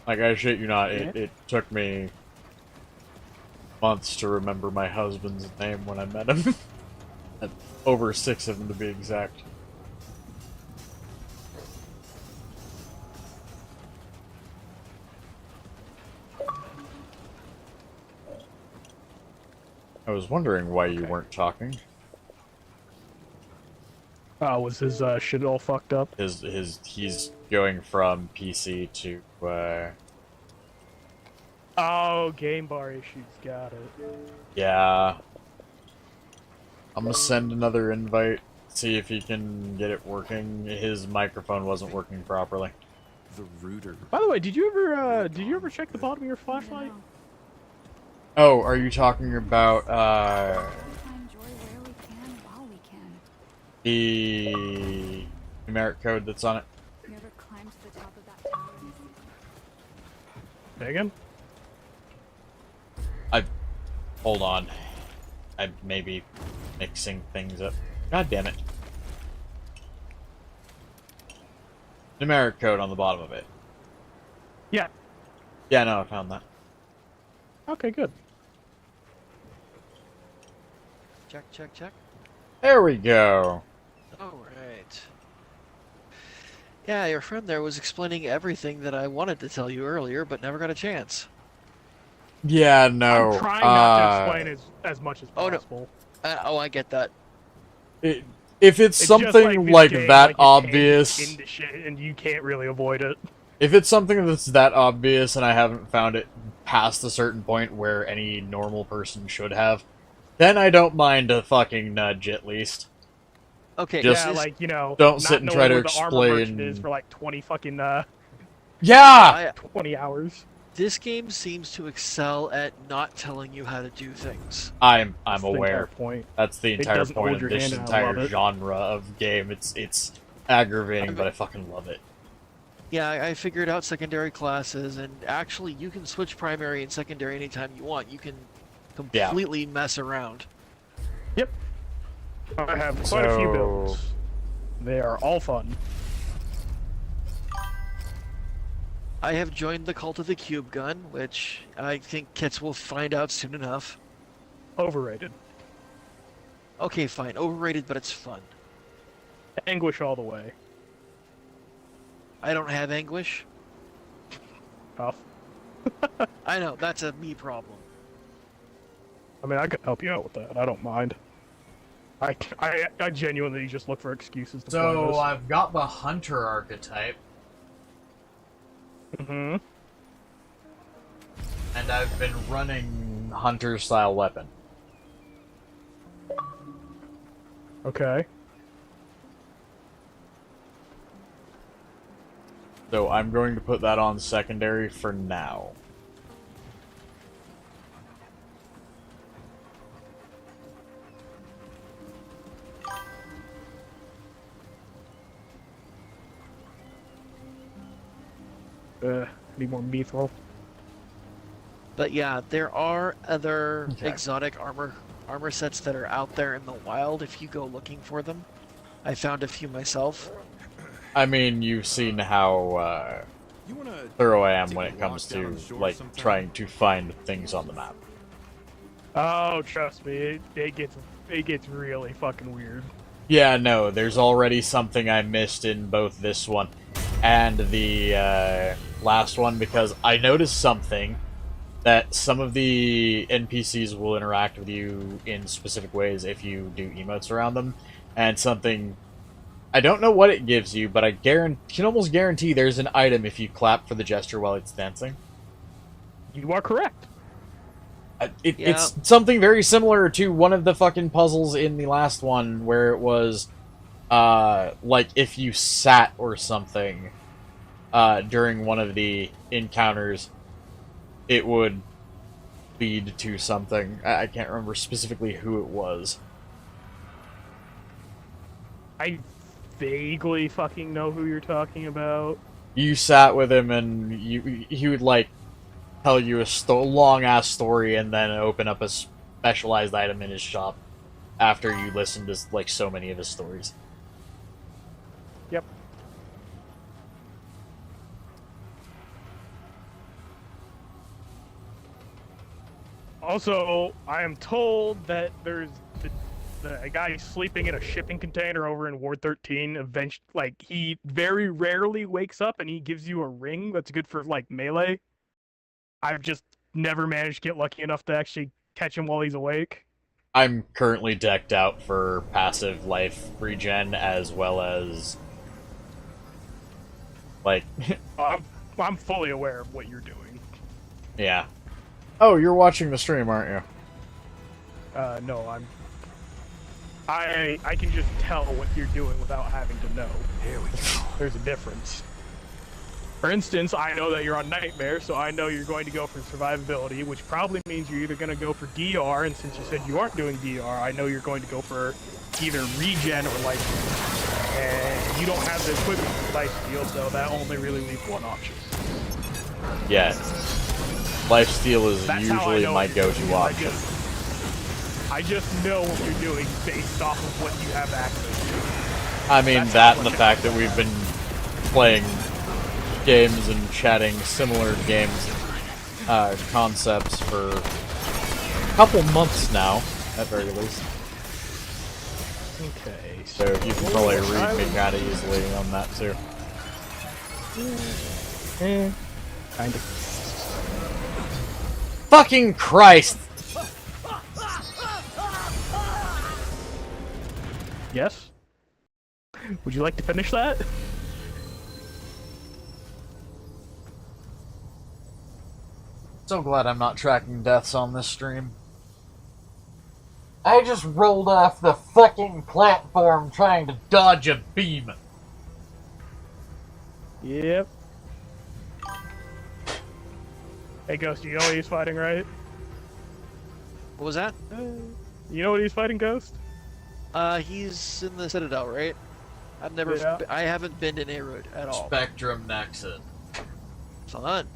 Like, I shit you not, it took me months to remember my husband's name when I met him. Over 6 of them to be exact. I was wondering why you weren't talking. Was his shit all fucked up? He's going from PC to Oh, game bar issues. Got it. yeah. I'm gonna send another invite, see if he can get it working. His microphone wasn't working properly. The rooter. By the way, did you ever check the bottom of your flashlight? Oh, are you talking about find joy where we can while we can. the numeric code that's on it? You ever climbed to the top of that tower? Say again? Hold on. I maybe mixing things up. God damn it. Numeric code on the bottom of it. Yeah. Yeah, no, I found that. Okay, good. Check, check, check. There we go. Alright. Yeah, your friend there was explaining everything that I wanted to tell you earlier, but never got a chance. Yeah, no. I'm trying not to explain as much as Oh, no. possible. I get that. If it's It's just something this like game, that like, you're obvious, into shit and you can't really avoid it. if it's something that's that obvious and I haven't found it past a certain point where any normal person should have, then I don't mind a fucking nudge at least. Okay, Just Yeah, like, you know, don't not sit and knowing try to where the armor merchant explain- is for like 20 fucking, Yeah! 20 hours. this game seems to excel at not telling you how to do things. I'm That's the entire aware. point. That's the entire doesn't point hold of your this hand and I love entire it. genre of game. It's aggravating, but I fucking love it. Yeah, I figured out secondary classes, and actually you can switch primary and secondary anytime you want. You can completely mess around. Yep. I have quite a few So- builds. They are all fun. I have joined the cult of the cube gun, which I think Kits will find out soon enough. Overrated. Okay, fine. Overrated, but it's fun. Anguish all the way. I don't have anguish. Tough. I know, that's a me problem. I mean, I could help you out with that. I don't mind. I genuinely just look for excuses to play So this. I've got the hunter archetype, Mm-hmm. and I've been running hunter style weapon. Okay. So I'm going to put that on secondary for now. Need more mithril. But yeah, there are other Okay. exotic armor sets that are out there in the wild if you go looking for them. I found a few myself. I mean, you've seen how You wanna thorough I am take when a it comes walk down to on the shore like sometime? trying to find things on the map. Oh, trust me, it gets really fucking weird. Yeah, no, there's already something I missed in both this one and the last one, because I noticed something that some of the NPCs will interact with you in specific ways if you do emotes around them, and something I don't know what it gives you, but I can almost guarantee there's an item if you clap for the gesture while it's dancing. You are correct. It's something very similar to one of the fucking puzzles in the last one, where it was, like, if you sat or something, during one of the encounters, it would lead to something. I can't remember specifically who it was. I vaguely fucking know who you're talking about. You sat with him and he would, like, tell you a long-ass story and then open up a specialized item in his shop after you listened to, like, so many of his stories. Yep. Also, I am told that there's a guy sleeping in a shipping container over in Ward 13. Eventually, like, he very rarely wakes up and he gives you a ring that's good for, like, melee. I've just never managed to get lucky enough to actually catch him while he's awake. I'm currently decked out for passive life regen as well as, like, I'm fully aware of what you're doing. yeah. Oh, you're watching the stream, aren't you? No, I can just tell what you're doing without having to know. Here we go. There's a difference. For instance, I know that you're on Nightmare, so I know you're going to go for survivability, which probably means you're either going to go for DR, and since you said you aren't doing DR, I know you're going to go for either regen or life. And you don't have the equipment for lifesteal, so that only really leaves one option. Yeah. Lifesteal is That's how I usually know my what you're doing, go-to I option. I just know what you're doing based off of what you have access to. I mean, That's that how and the much fact that we've been playing games and chatting similar games concepts for a couple months now, at very least. Okay. So you can probably read me kind of easily on that too. Kind of. Fucking Christ! Yes? Would you like to finish that? So glad I'm not tracking deaths on this stream. I just rolled off the fucking platform trying to dodge a beam. Yep. Hey, Ghost, you know what he's fighting, right? What was that? You know what he's fighting, Ghost? He's in the Citadel, right? I've never. Yeah. I haven't been to Nehruit at all. Spectrum Nexus. Fun.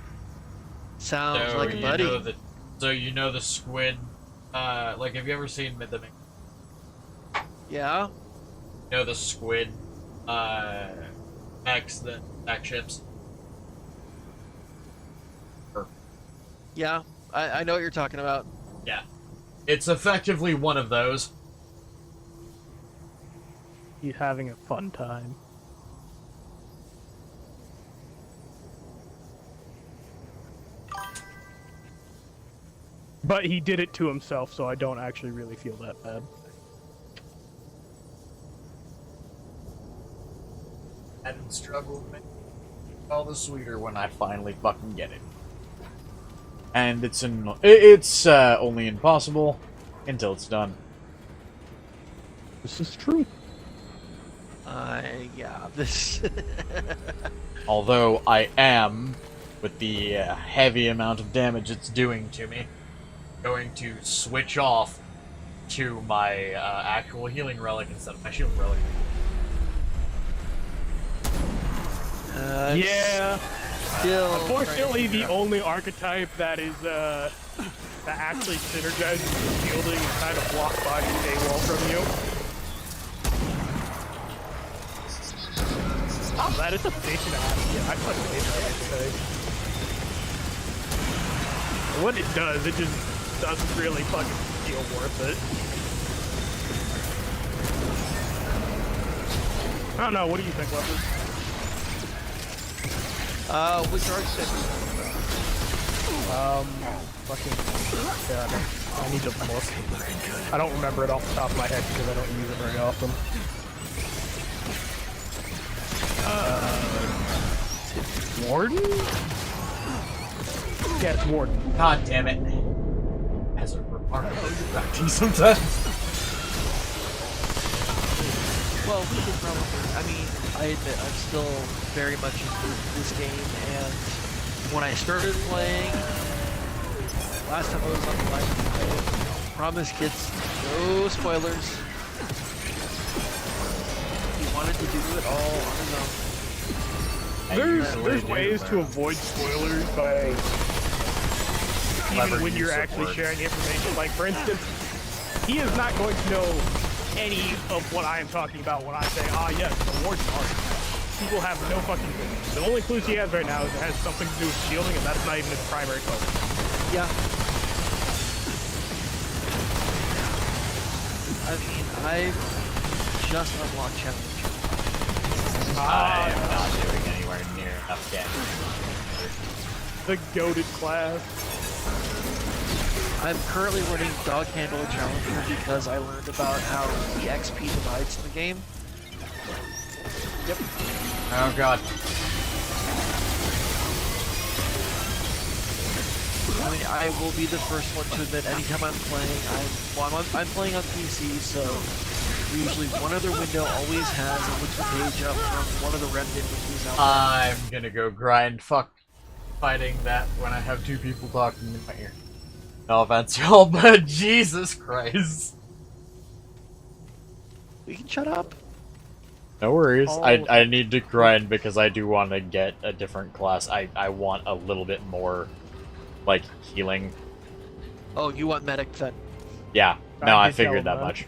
Sounds So like a you buddy. know so you know the squid, like have you ever seen the Yeah. you know the squid, mechs that attack ships? Yeah. I know what you're talking about. Yeah. It's effectively one of those. He's having a fun time. But he did it to himself, so I don't actually really feel that bad. I didn't struggle to make it all the sweeter when I finally fucking get it. And it's only impossible until it's done. This is true. Yeah. This. Although I am, with the heavy amount of damage it's doing to me, going to switch off to my actual healing relic instead of my shield relic. Yeah. Still. Unfortunately, the only archetype that is that actually synergizes with shielding and kind of block body paywall from you. Stop that! It's a bitch and a half. Yeah, I fucking hate that archetype. What it does, it just doesn't really fucking feel worth it. I don't know. What do you think, Leopard? Which archetype? Fucking. Yeah, I need to look. I don't remember it off the top of my head because I don't use it very often. Warden? Yeah, it's Warden. God damn it. Has a remarkably distracting sometimes. Well, we could probably. I mean, I admit I'm still very much into this game, and when I started playing, last time I was on the live, I promise kids, no spoilers. He wanted to do it all on his own. There's ways to avoid spoilers by even when you're actually sharing information. Like, for instance, he is not going to know any of what I am talking about when I say, yes, the Warden arc. People have no fucking clue. The only clues he has right now is it has something to do with shielding, and that's not even his primary focus. Yeah. I mean, I've just unlocked challenge. I am not doing anywhere near enough damage. The goated class. I'm currently running Dog Handler Challenger because I learned about how the XP divides in the game. Yep. Oh god. I mean, I will be the first one to admit anytime I'm playing, I'm playing on PC, so usually one other window always has a wiki page up from one of the Remnant wikis out there. I'm gonna go grind fighting that when I have two people talking in my ear. No offense, y'all, but Jesus Christ. We can shut up. No worries. Oh. I need to grind because I do want to get a different class. I want a little bit more, like, healing. Oh, you want medic then? Yeah, No, I did tell figured him that much.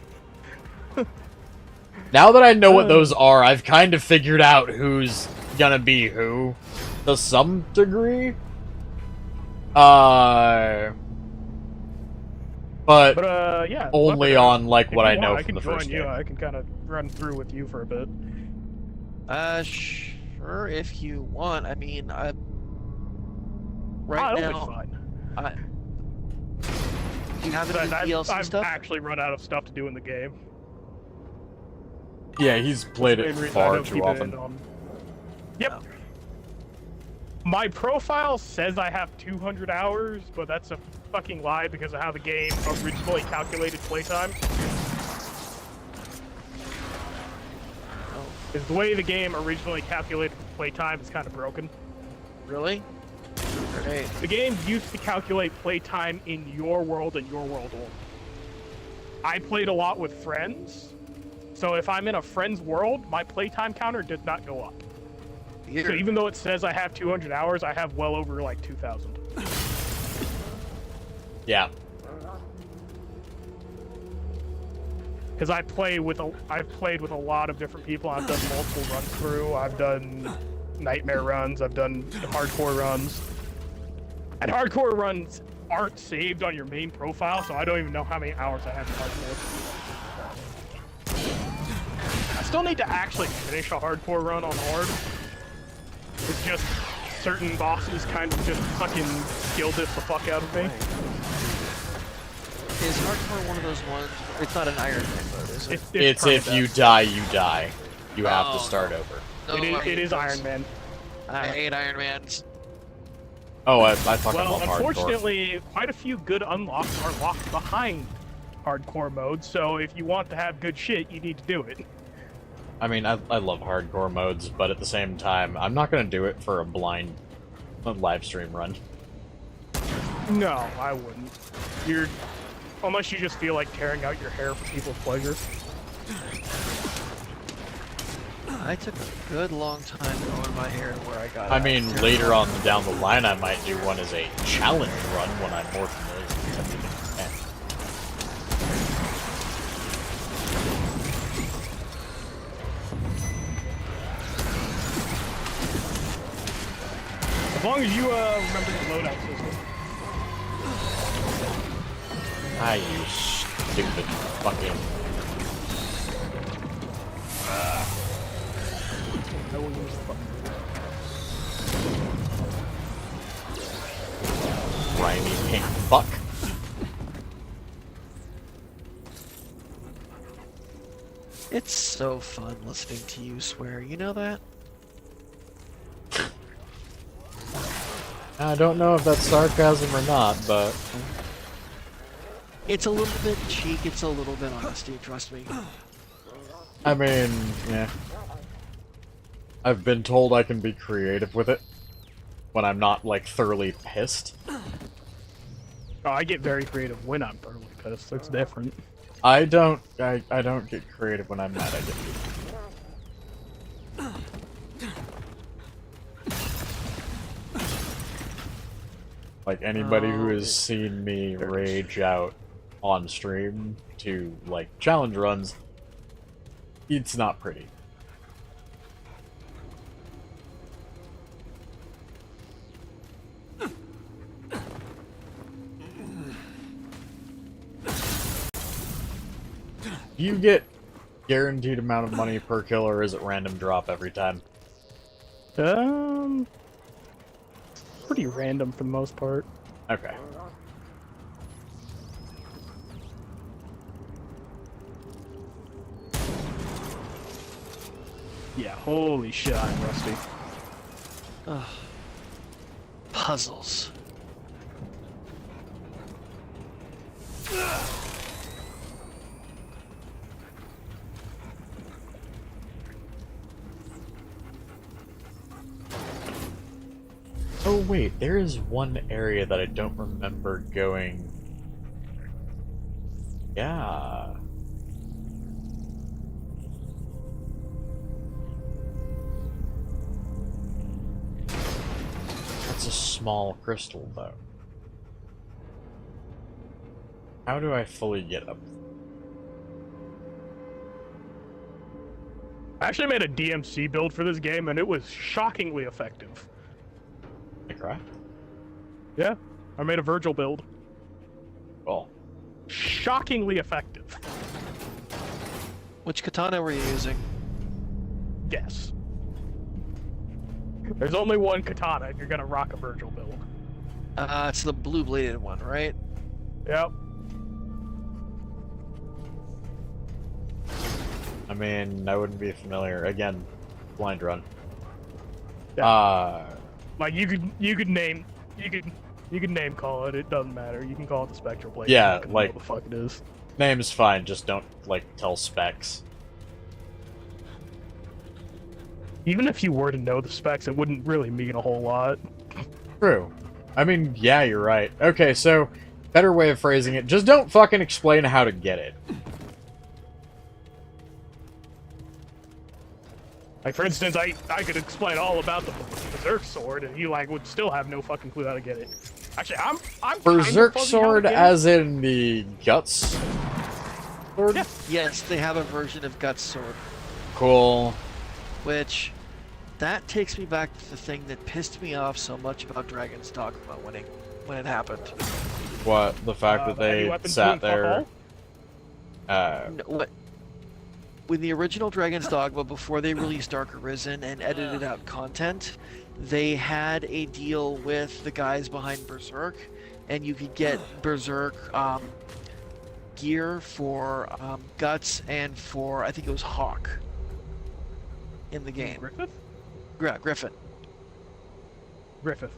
Now that I know what those are, I've kind of figured out who's gonna be who, to some degree. But yeah. only let me on like if what you I want, know I from can the join first you. game. I can kind of run through with you for a bit. Sure, if you want. I mean, I right It'll be now, fine. I do you have But any DLC I've stuff? actually run out of stuff to do in the game. Yeah, he's played That's it the main reason I far don't too keep it often. in, Yep. Oh. My profile says I have 200 hours, but that's a fucking lie because of how the game originally calculated playtime. Because the way the game originally calculated playtime is kind of broken. Really? Great. The game used to calculate playtime in your world and your world only. I played a lot with friends, so if I'm in a friend's world, my playtime counter did not go up. So even though it says I have 200 hours, I have well over like 2,000. Yeah. Because I've played with a lot of different people. I've done multiple runs through. I've done nightmare runs. I've done hardcore runs. And hardcore runs aren't saved on your main profile, so I don't even know how many hours I have in hardcore. I still need to actually finish a hardcore run on hard. It's just certain bosses kind of just fucking skill diff the fuck out of me. Is hardcore one of those ones? It's not an Iron Man mode, is it? It's if you die, you die. You have to start over. No, It is Iron Man. I hate Iron Mans. Oh, I fucking Well, love hardcore. unfortunately, quite a few good unlocks are locked behind hardcore mode, so if you want to have good shit, you need to do it. I mean, I love hardcore modes, but at the same time, I'm not gonna do it for a blind live stream run. No, I wouldn't. Unless you just feel like tearing out your hair for people's pleasure. I took a good long time growing my hair to where I got. I mean, later on down the line, I might do one as a challenge run when I'm more familiar with everything. As long as you remember the loadout system. Ah, you stupid fucking... I will use the fucking. grimy pink fuck. It's so fun listening to you swear. You know that? I don't know if that's sarcasm or not, but... It's a little bit cheek. It's a little bit honesty. Trust me. I mean, yeah. I've been told I can be creative with it when I'm not, like, thoroughly pissed. Oh, I get very creative when I'm thoroughly pissed. It's different. I don't get creative when I'm mad. I get like anybody who has seen me rage out on stream to like challenge runs, it's not pretty. Do you get guaranteed amount of money per kill, or is it random drop every time? Pretty random for the most part. Okay. Yeah, holy shit, I'm rusty. Ugh. Puzzles. Oh wait, there is one area that I don't remember going. Yeah. That's a small crystal, though. How do I fully get up? I actually made a DMC build for this game, and it was shockingly effective. Like, right? Yeah, I made a Virgil build. Well, Shockingly effective. Which katana were you using? Yes. There's only one katana if you're gonna rock a Virgil build. It's the blue bladed one, right? Yep. I mean, I wouldn't be familiar. Again, blind run. Yeah. Like you could name call it. It doesn't matter. You can call it the Spectral Blade. Yeah, You can know like- what the fuck it is. Name's fine, just don't, like, tell specs. Even if you were to know the specs, it wouldn't really mean a whole lot. True. I mean, yeah, you're right. Okay, so, better way of phrasing it, just don't fucking explain how to get it. Like, for instance, I could explain all about the Berserk sword, and you like would still have no fucking clue how to get it. Actually, I'm kind of Berserk fuzzy how to sword get it. as in the guts sword? Yeah. Yes, they have a version of Guts Sword, Cool. which that takes me back to the thing that pissed me off so much about Dragon's Dogma when it happened. What, the fact that The heavy they weapons sat doing fuck there... all? No, what? With the original Dragon's Dogma, before they released Dark Arisen and edited out content, they had a deal with the guys behind Berserk, and you could get Berserk gear for Guts and for, I think it was Hawk in the game. Griffith? Griffin. Griffith.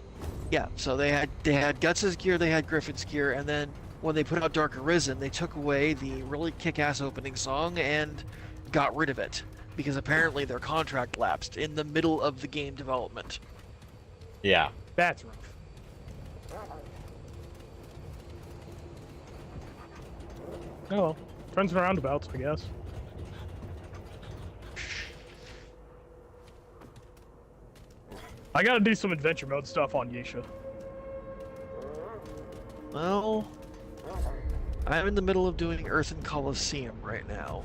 Yeah, so they had Guts' gear, they had Griffin's gear, and then when they put out Dark Arisen, they took away the really kick-ass opening song and got rid of it because apparently their contract lapsed in the middle of the game development. Yeah. That's rough. Oh well. Turns and roundabouts, I guess. I gotta do some adventure mode stuff on Yisha. Well, I'm in the middle of doing Earthen Coliseum right now.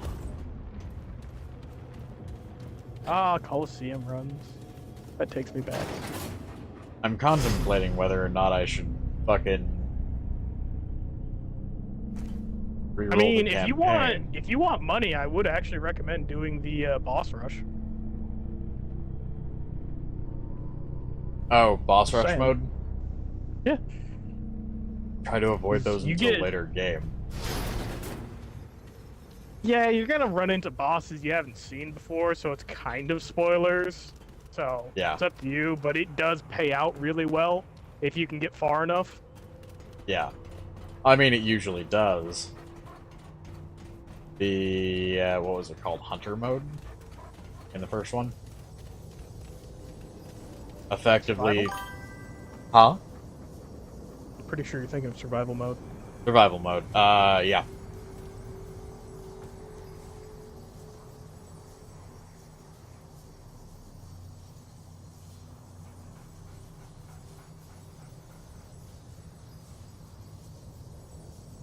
Ah, Coliseum runs. That takes me back. I'm contemplating whether or not I should fucking... reroll I mean, the if you want money, I would actually recommend doing the boss rush. Oh, boss rush Same. mode? Yeah. Try to avoid those You until get- later game. Yeah, you're gonna run into bosses you haven't seen before, so it's kind of spoilers. So Yeah. it's up to you, but it does pay out really well if you can get far enough. Yeah. I mean, it usually does. The, what was it called? Hunter mode? In the first one? Effectively... Huh? I'm pretty sure you're thinking of survival mode. Survival mode. Yeah.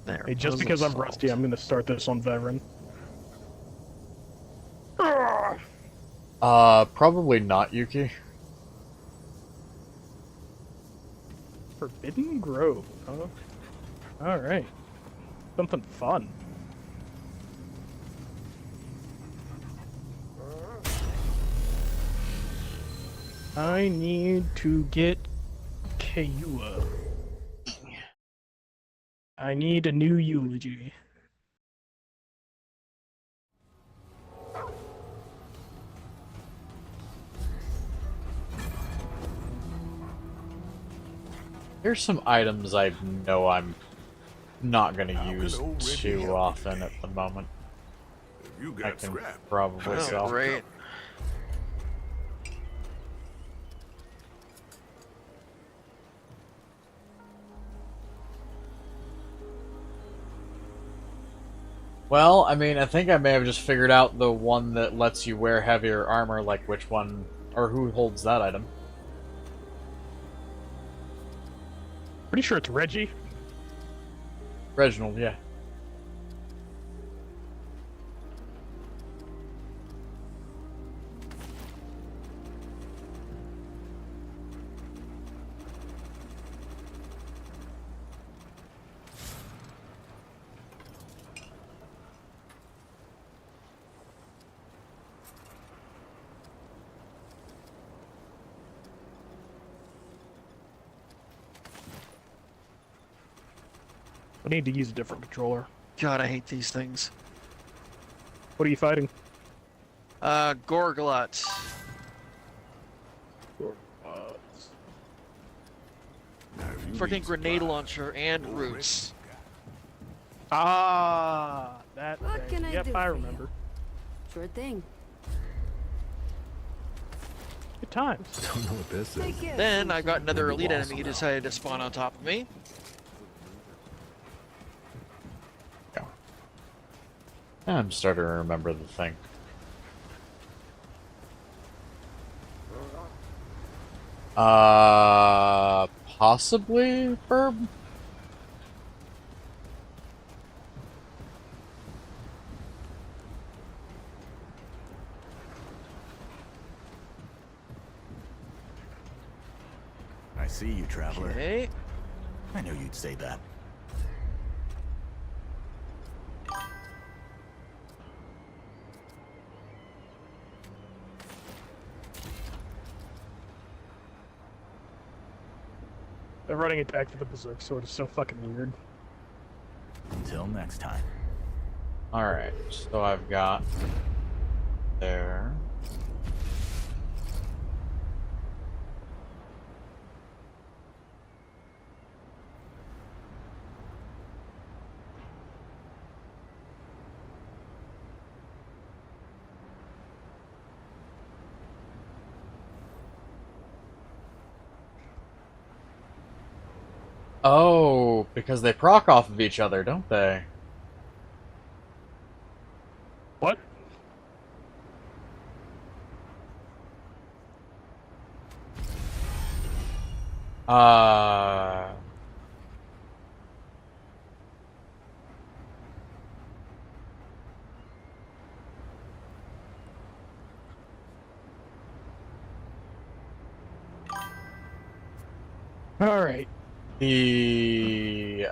There. Hey, just those because I'm installed. rusty, I'm gonna start this on veteran. Probably not, Yuki. Forbidden Grove, huh? Alright. Something fun. I need to get Kayua. I need a new eulogy. There's some items I know I'm not gonna use can already too help. often at the moment. If you I got can scrap, probably Oh, sell. great. Well, I mean, I think I may have just figured out the one that lets you wear heavier armor, like which one, or who holds that item. Pretty sure it's Reggie. Reginald, yeah. I need to use a different controller. God, I hate these things. What are you fighting? Gorglots. Freaking grenade launcher and roots. Ah, that What thing. can I Yep, do I for you? remember. Sure thing. Good times. Don't know what this is. Take care. Then I got another elite enemy who decided to spawn on top of me. I'm starting to remember the thing. Possibly, Ferb? I see you, traveler. Okay. I knew you'd say that. They're running it back to the Berserk sword is so fucking weird. Until next time. Alright, so I've got there. Oh, because they proc off of each other, don't they? What? Uh... All right. The,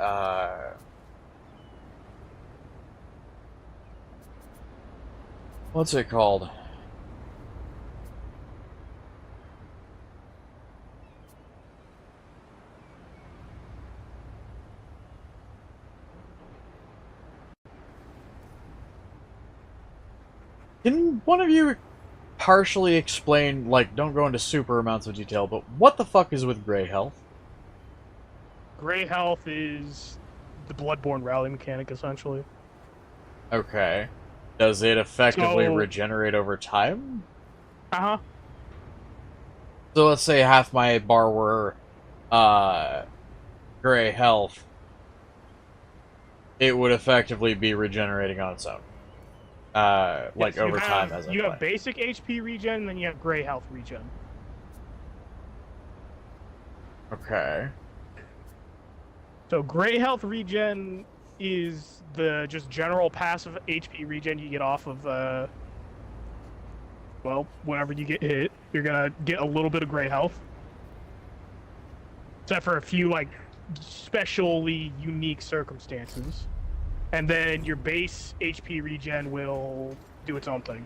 what's it called? Can one of you partially explain, like, don't go into super amounts of detail, but what the fuck is with gray health? Gray health is the Bloodborne rally mechanic, essentially. Okay. Does it effectively So- regenerate over time? Uh-huh. So let's say half my bar were, gray health. It would effectively be regenerating on its own. Like Yes, you over time have- as I You play. have basic HP regen, and then you have gray health regen. Okay. So gray health regen is the just general passive HP regen you get off of, well, whenever you get hit, you're gonna get a little bit of gray health. Except for a few, like, specially unique circumstances. And then your base HP regen will do its own thing.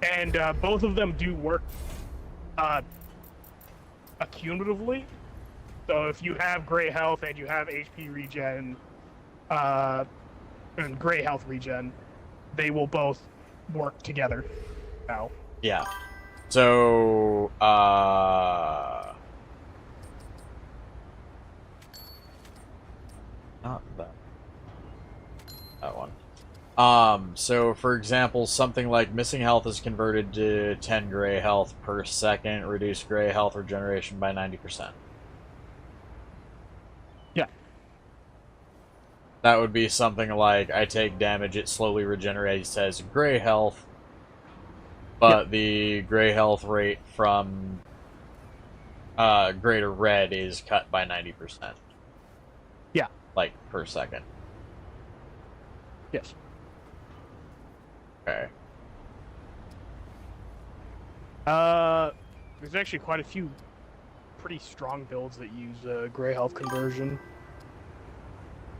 And both of them do work accumulatively. So if you have gray health and you have HP regen, and gray health regen, they will both work together now. Yeah. So, not that. That one. So for example, something like missing health is converted to 10 gray health per second, reduce gray health regeneration by 90%. Yeah. That would be something like, I take damage, it slowly regenerates as gray health, but the gray health rate from gray to red is cut by 90%. Yeah. Like, per second. Yes. Okay. There's actually quite a few pretty strong builds that use gray health conversion.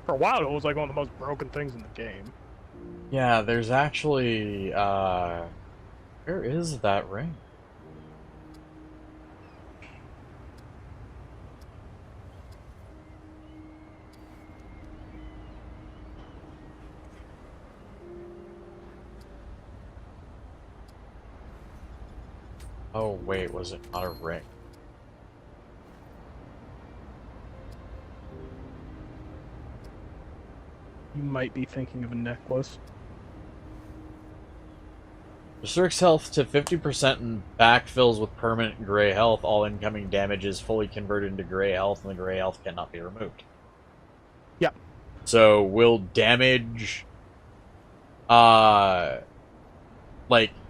For a while, it was like one of the most broken things in the game. Yeah, there's actually, where is that ring? Oh, wait, was it not a ring? You might be thinking of a necklace. Restricts health to 50% and backfills with permanent gray health. All incoming damage is fully converted into gray health, and the gray health cannot be removed. Yeah. So, will damage, like,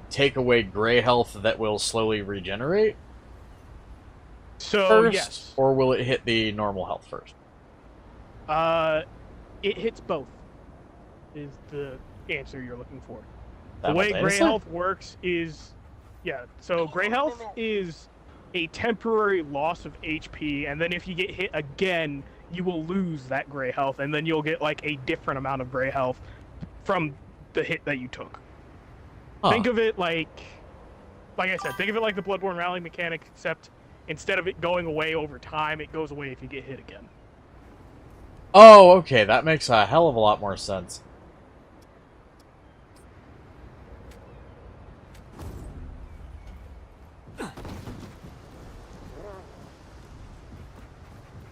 take away gray health that will slowly regenerate So, first? yes. Or will it hit the normal health first? It hits both, is the answer you're looking for. That The way was gray innocent. health works is, yeah, so gray health is a temporary loss of HP, and then if you get hit again, you will lose that gray health, and then you'll get like a different amount of gray health from the hit that you took. Huh. Think of it like I said, think of it like the Bloodborne rally mechanic, except instead of it going away over time, it goes away if you get hit again. Oh, okay, that makes a hell of a lot more sense.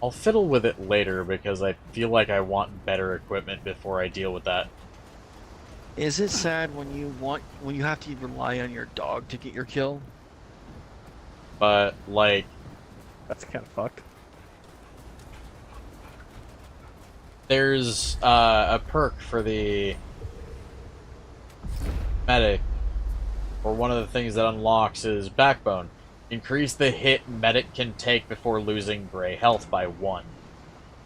I'll fiddle with it later because I feel like I want better equipment before I deal with that. Is it sad when you have to rely on your dog to get your kill? But, like, That's kind of fucked. there's a perk for the medic, or one of the things that unlocks is Backbone. Increase the hit medic can take before losing gray health by 1.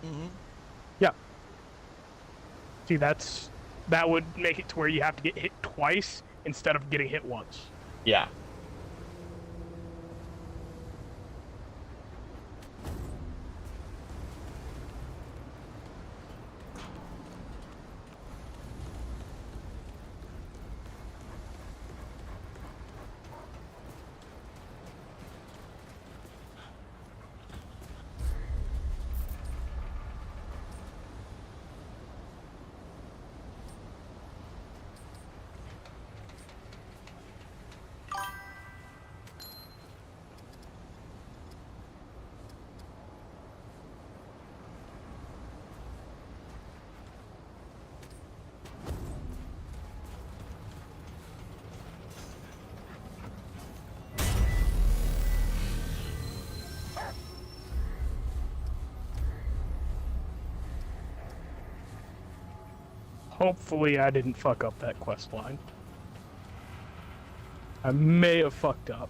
Mm-hmm. Yeah. See, that would make it to where you have to get hit twice instead of getting hit once. Yeah. Hopefully I didn't fuck up that quest line. I may have fucked up.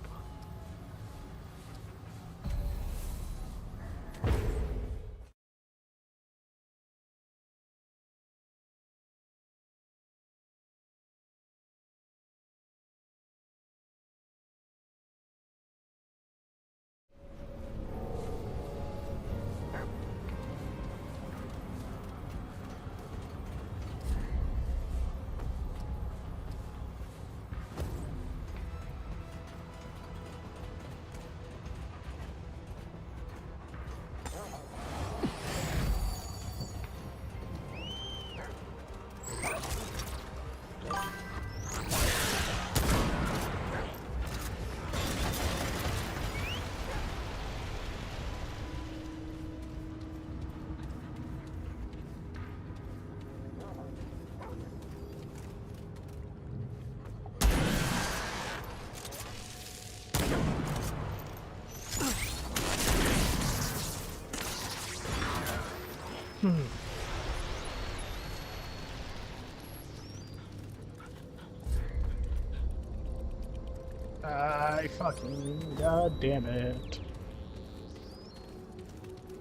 I fucking... God damn it.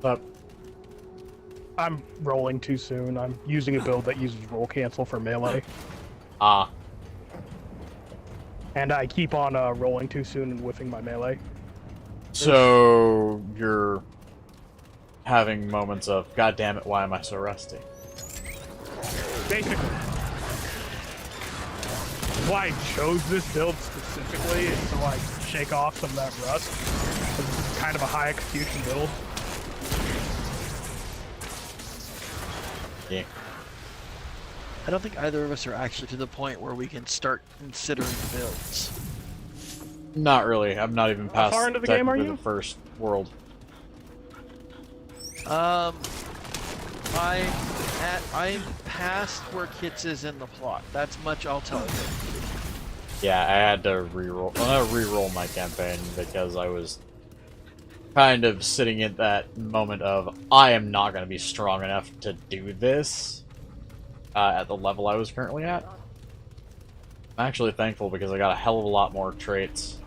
But I'm rolling too soon. I'm using a build that uses roll cancel for melee. And I keep on rolling too soon and whiffing my melee. So you're having moments of, God damn it, why am I so rusty? Basically. Why I chose this build specifically is to like shake off some of that rust. 'Cause this is kind of a high execution build. Yeah. I don't think either of us are actually to the point where we can start considering builds. Not really. I'm not even past far into the game are technically you? the first world. I'm past where Kits is in the plot. That's much I'll tell you. Yeah, I had to re-roll my campaign because I was kind of sitting in that moment of I am not going to be strong enough to do this at the level I was currently at. I'm actually thankful because I got a hell of a lot more traits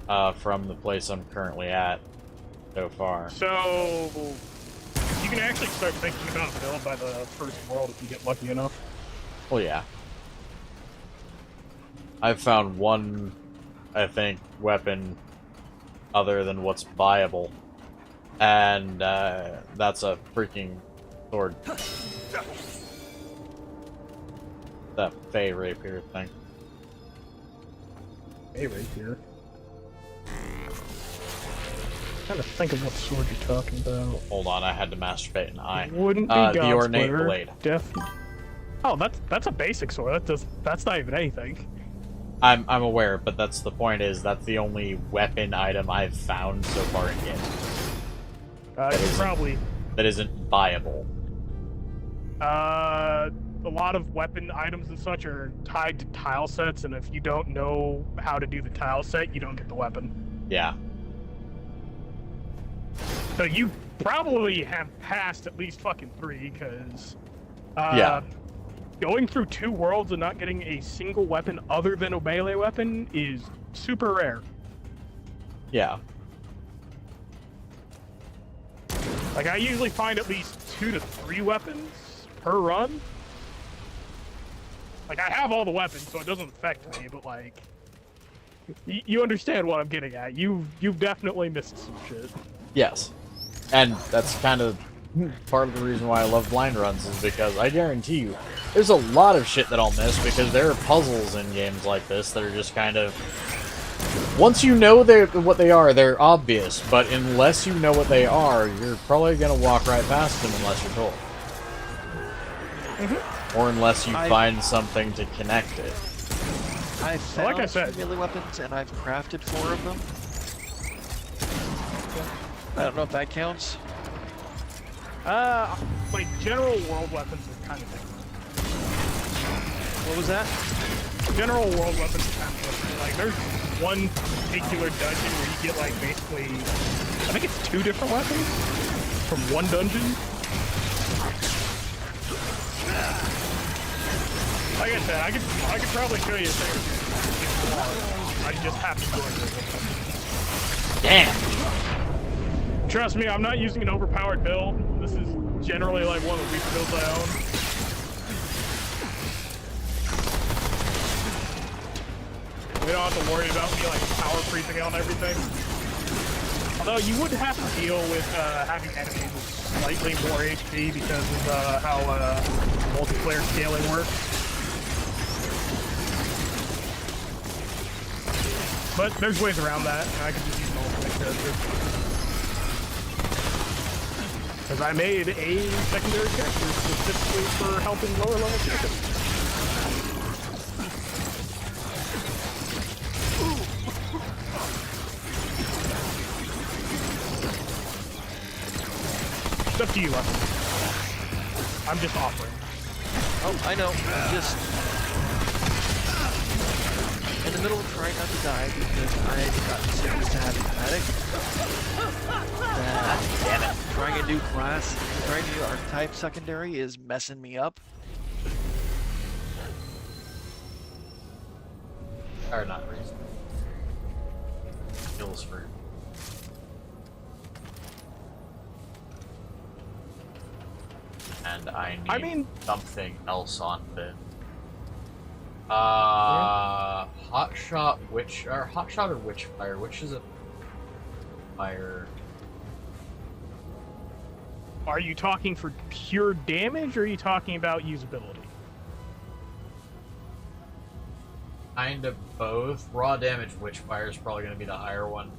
from the place I'm currently at so far. So you can actually start thinking about a build by the first world if you get lucky enough. Well, yeah. I've found one, I think, weapon other than what's viable, and that's a freaking sword. That Fey rapier thing. Hey, right here. Trying to think of what sword you're talking about. Hold on, I had to masturbate an eye. Wouldn't be the ornate Godsplitter. blade. Oh, that's a basic sword. That's not even anything. I'm aware, but that's the point. Is that's the only weapon item I've found so far in game Probably. that isn't viable. A lot of weapon items and such are tied to tile sets, and if you don't know how to do the tile set, you don't get the weapon. Yeah. So you probably have passed at least fucking 3, because Yeah. going through 2 worlds and not getting a single weapon other than a melee weapon is super rare. Yeah. Like, I usually find at least 2 to 3 weapons per run. Like, I have all the weapons, so it doesn't affect me, but, like, you understand what I'm getting at. You've definitely missed some shit. Yes. And that's kind of part of the reason why I love blind runs, is because I guarantee you, there's a lot of shit that I'll miss because there are puzzles in games like this that are just kind of... Once you know what they are, they're obvious, but unless you know what they are, you're probably going to walk right past them unless you're told. Or unless you find something to connect it. I've found like I said, melee weapons and I've crafted 4 of them. I don't know if that counts. Like, general world weapons are kind of different. What was that? General world weapons are kind of different. Like, there's one particular dungeon where you get, like, basically, I think it's 2 different weapons from one dungeon. Like I said, I could probably show you a thing. I just have to go into it. Damn! Trust me, I'm not using an overpowered build. This is generally like one of the weak builds I own. We don't have to worry about me like power creeping out and everything. Although you would have to deal with having enemies with slightly more HP because of how multiplayer scaling works. But there's ways around that. I can just use an alternate character. Because I made a secondary character specifically for helping lower level characters. It's up to you, Lester. I'm just offering. Oh, I know. I'm just in the middle of trying not to die because I got so used to having medic. Damn it. Trying a new class, trying a new archetype secondary is messing me up. Or not reason. Kills for... And I need something else on it. Hotshot or Witchfire, which is a fire? Are you talking for pure damage, or are you talking about usability? Kind of both. Raw damage Witchfire is probably going to be the higher one.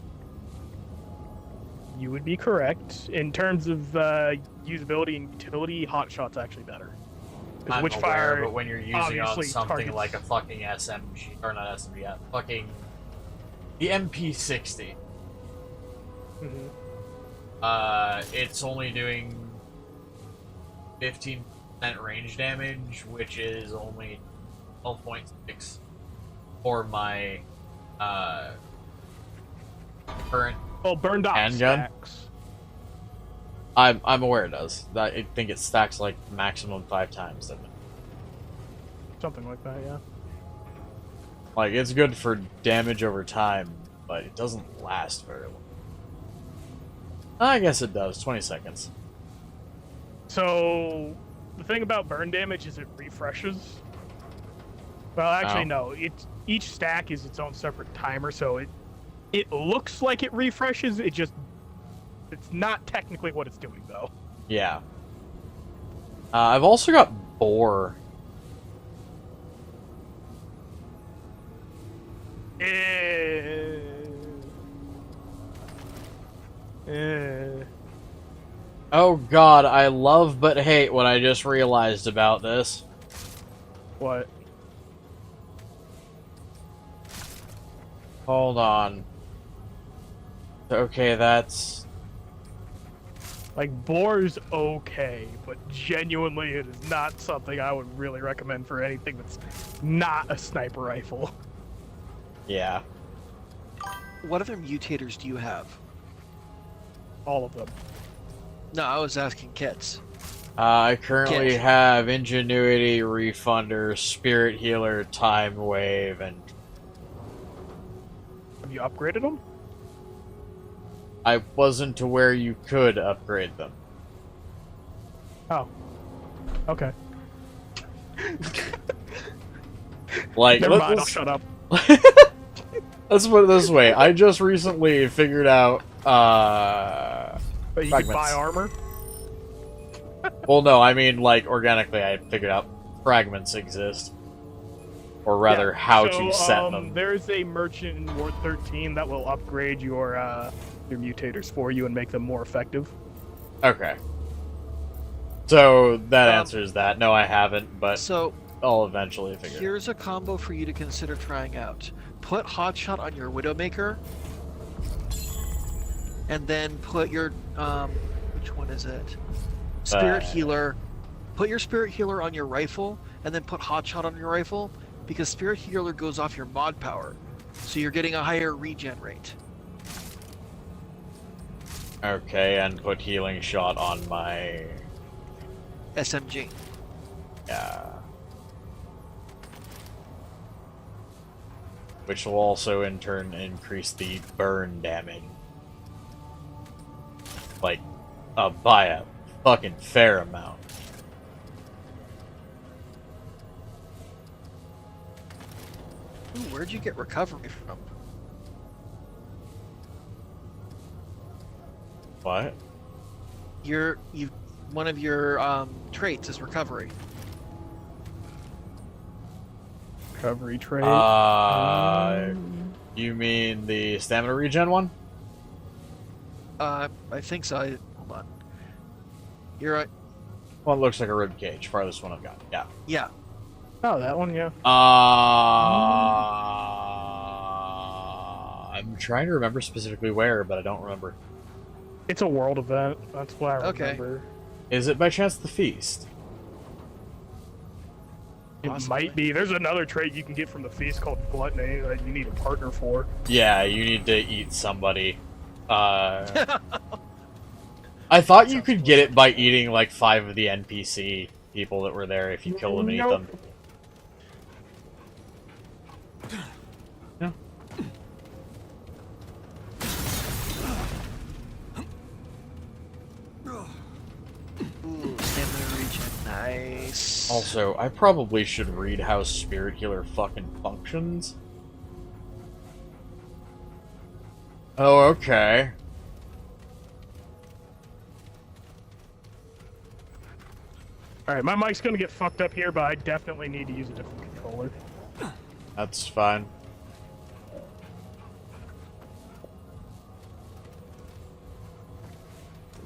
You would be correct. In terms of usability and utility, Hotshot's actually better. I'm Witchfire, aware, but when you're using on obviously something targets... like a fucking SMG, or not SMG, fucking The MP60. It's only doing 15% range damage, which is only 12.6 for my current Well, burned off handgun. stacks. I'm aware it does. I think it stacks like maximum 5 times. Something like that, yeah. Like, it's good for damage over time, but it doesn't last very long. I guess it does. 20 seconds. So, the thing about burn damage is it refreshes. Well, actually, no. Each stack is its own separate timer, so it looks like it refreshes. It's not technically what it's doing, though. Yeah. I've also got boar. Oh god, I love but hate what I just realized about this. What? Hold on. Okay, that's... Like, boar's okay, but genuinely it is not something I would really recommend for anything that's not a sniper rifle. Yeah. What other mutators do you have? All of them. No, I was asking kits. I currently Kit. have Ingenuity, Refunder, Spirit Healer, Time Wave, and... Have you upgraded them? I wasn't aware you could upgrade them. Oh. Okay. Like, Never mind, I'll shut up. Let's put it this way. I just recently figured out, But you can fragments. buy armor? Well, no, I mean, like, organically I figured out fragments exist. Or rather, Yeah, how so, to set them. There's a merchant in Ward 13 that will upgrade your mutators for you and make them more effective. Okay. So, that answers that. No, I haven't, but So, I'll eventually figure it out. here's a combo for you to consider trying out. Put Hotshot on your Widowmaker, and then put your, which one is it? Spirit Healer. Put your Spirit Healer on your rifle, and then put Hotshot on your rifle, because Spirit Healer goes off your mod power, so you're getting a higher regen rate. Okay, and put Healing Shot on my... SMG. Yeah. Which will also, in turn, increase the burn damage. Like, by a fucking fair amount. Ooh, where'd you get recovery from? What? One of your traits is recovery. Recovery trade. You mean the stamina regen one? I think so. Hold on. You're right. One looks like a rib cage. Farthest one I've got. Yeah. Yeah. Oh, that one, yeah. I'm trying to remember specifically where, but I don't remember. It's a world event. That's what I Okay. remember. Is it by chance the feast? It Possibly. might be. There's another trait you can get from the feast called Gluttony that you need a partner for. Yeah, you need to eat somebody. I thought you could get it by eating like 5 of the NPC people that were there if you kill them and eat Nope. them. Yeah. Ooh, stamina regen. Nice. Also, I probably should read how Spirit Healer fucking functions. Oh, okay. Alright, my mic's gonna get fucked up here, but I definitely need to use a different controller. That's fine.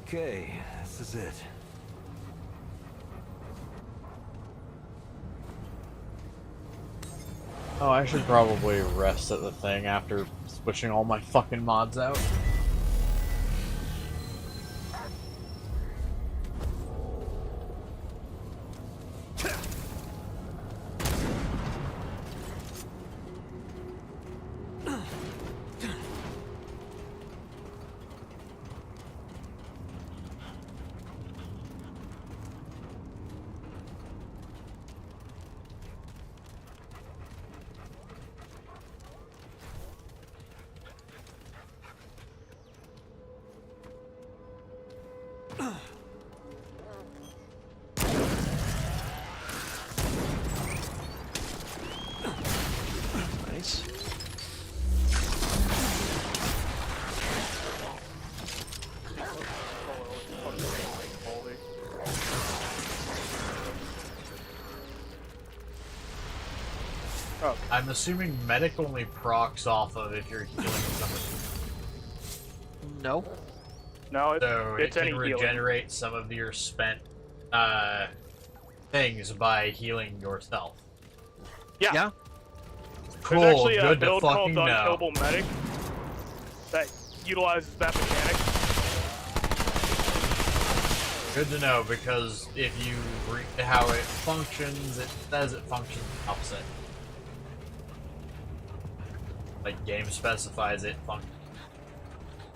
Okay, this is it. Oh, I should probably rest at the thing after Pushing all my fucking mods out. Nice. Oh, I'm assuming medic only procs off of if you're healing somebody. No. no, So it's it any can healing. regenerate some of your spent things by healing yourself. Yeah. Yeah. Cool, There's actually a good to build called fucking the know. Unkillable Medic that utilizes that mechanic. Good to know, because if you read how it functions, it says it functions opposite. Like, game specifies it functions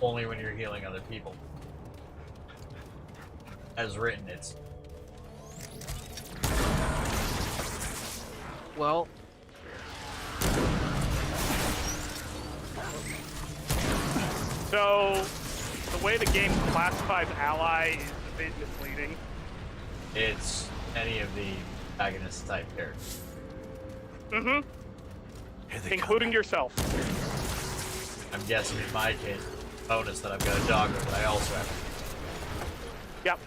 only when you're healing other people. As written, it's... Well, So, the way the game classifies ally is a bit misleading. It's any of the antagonist type characters. Mm-hmm. Here they Including come. yourself. I'm guessing in my case, bonus that I've got a doggo, but I also have... Yep.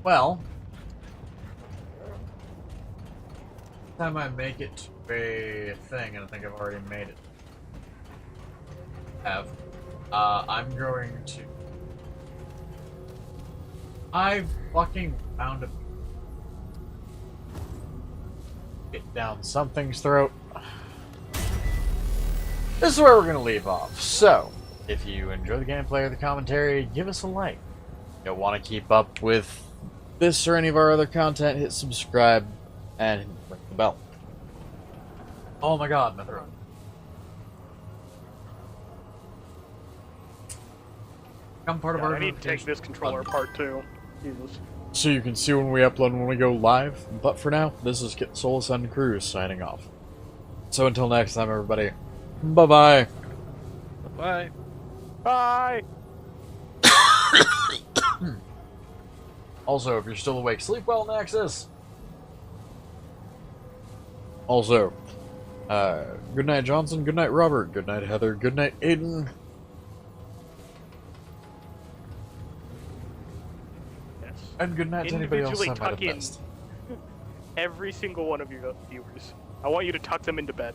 Well... time I make it to a thing, and I think I've already made it. I'm going to... I fucking found a... Get down something's throat. This is where we're gonna leave off. So, if you enjoy the gameplay or the commentary, give us a like. If you want to keep up with this or any of our other content, hit subscribe and ring the bell. Oh my god, my throat. Become part of Yeah, our I need to take this controller apart too. Jesus. so you can see when we upload and when we go live. But for now, this is Kitthesoulless and Cruz signing off. So until next time, everybody, bye-bye. bye. Bye! Also, if you're still awake, sleep well, Nexus. Also, good night, Johnson. Good night, Robert. Good night, Heather. Good night, Aiden. Yes. And good night to anybody else I Individually might have tuck in missed. every single one of your viewers. I want you to tuck them into bed.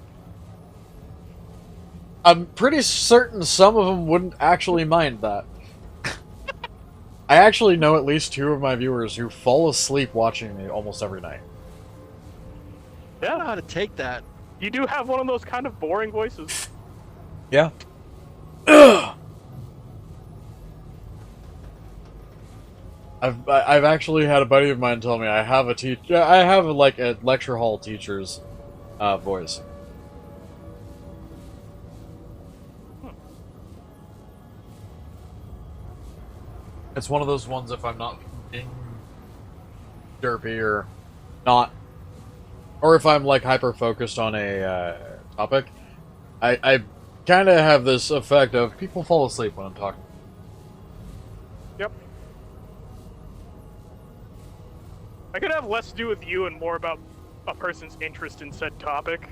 I'm pretty certain some of them wouldn't actually mind that. I actually know at least 2 of my viewers who fall asleep watching me almost every night. I don't know how to take that. You do have one of those kind of boring voices. Yeah. I've actually had a buddy of mine tell me I have like a lecture hall teacher's voice. It's one of those ones if I'm not being derpy or not, or if I'm like hyper focused on a topic, I kind of have this effect of people fall asleep when I'm talking. Yep. I could have less to do with you and more about a person's interest in said topic.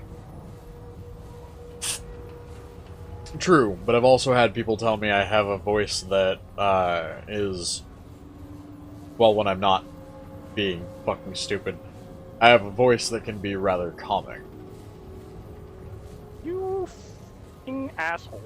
True, but I've also had people tell me I have a voice that is, well, when I'm not being fucking stupid, I have a voice that can be rather calming. You f***ing asshole.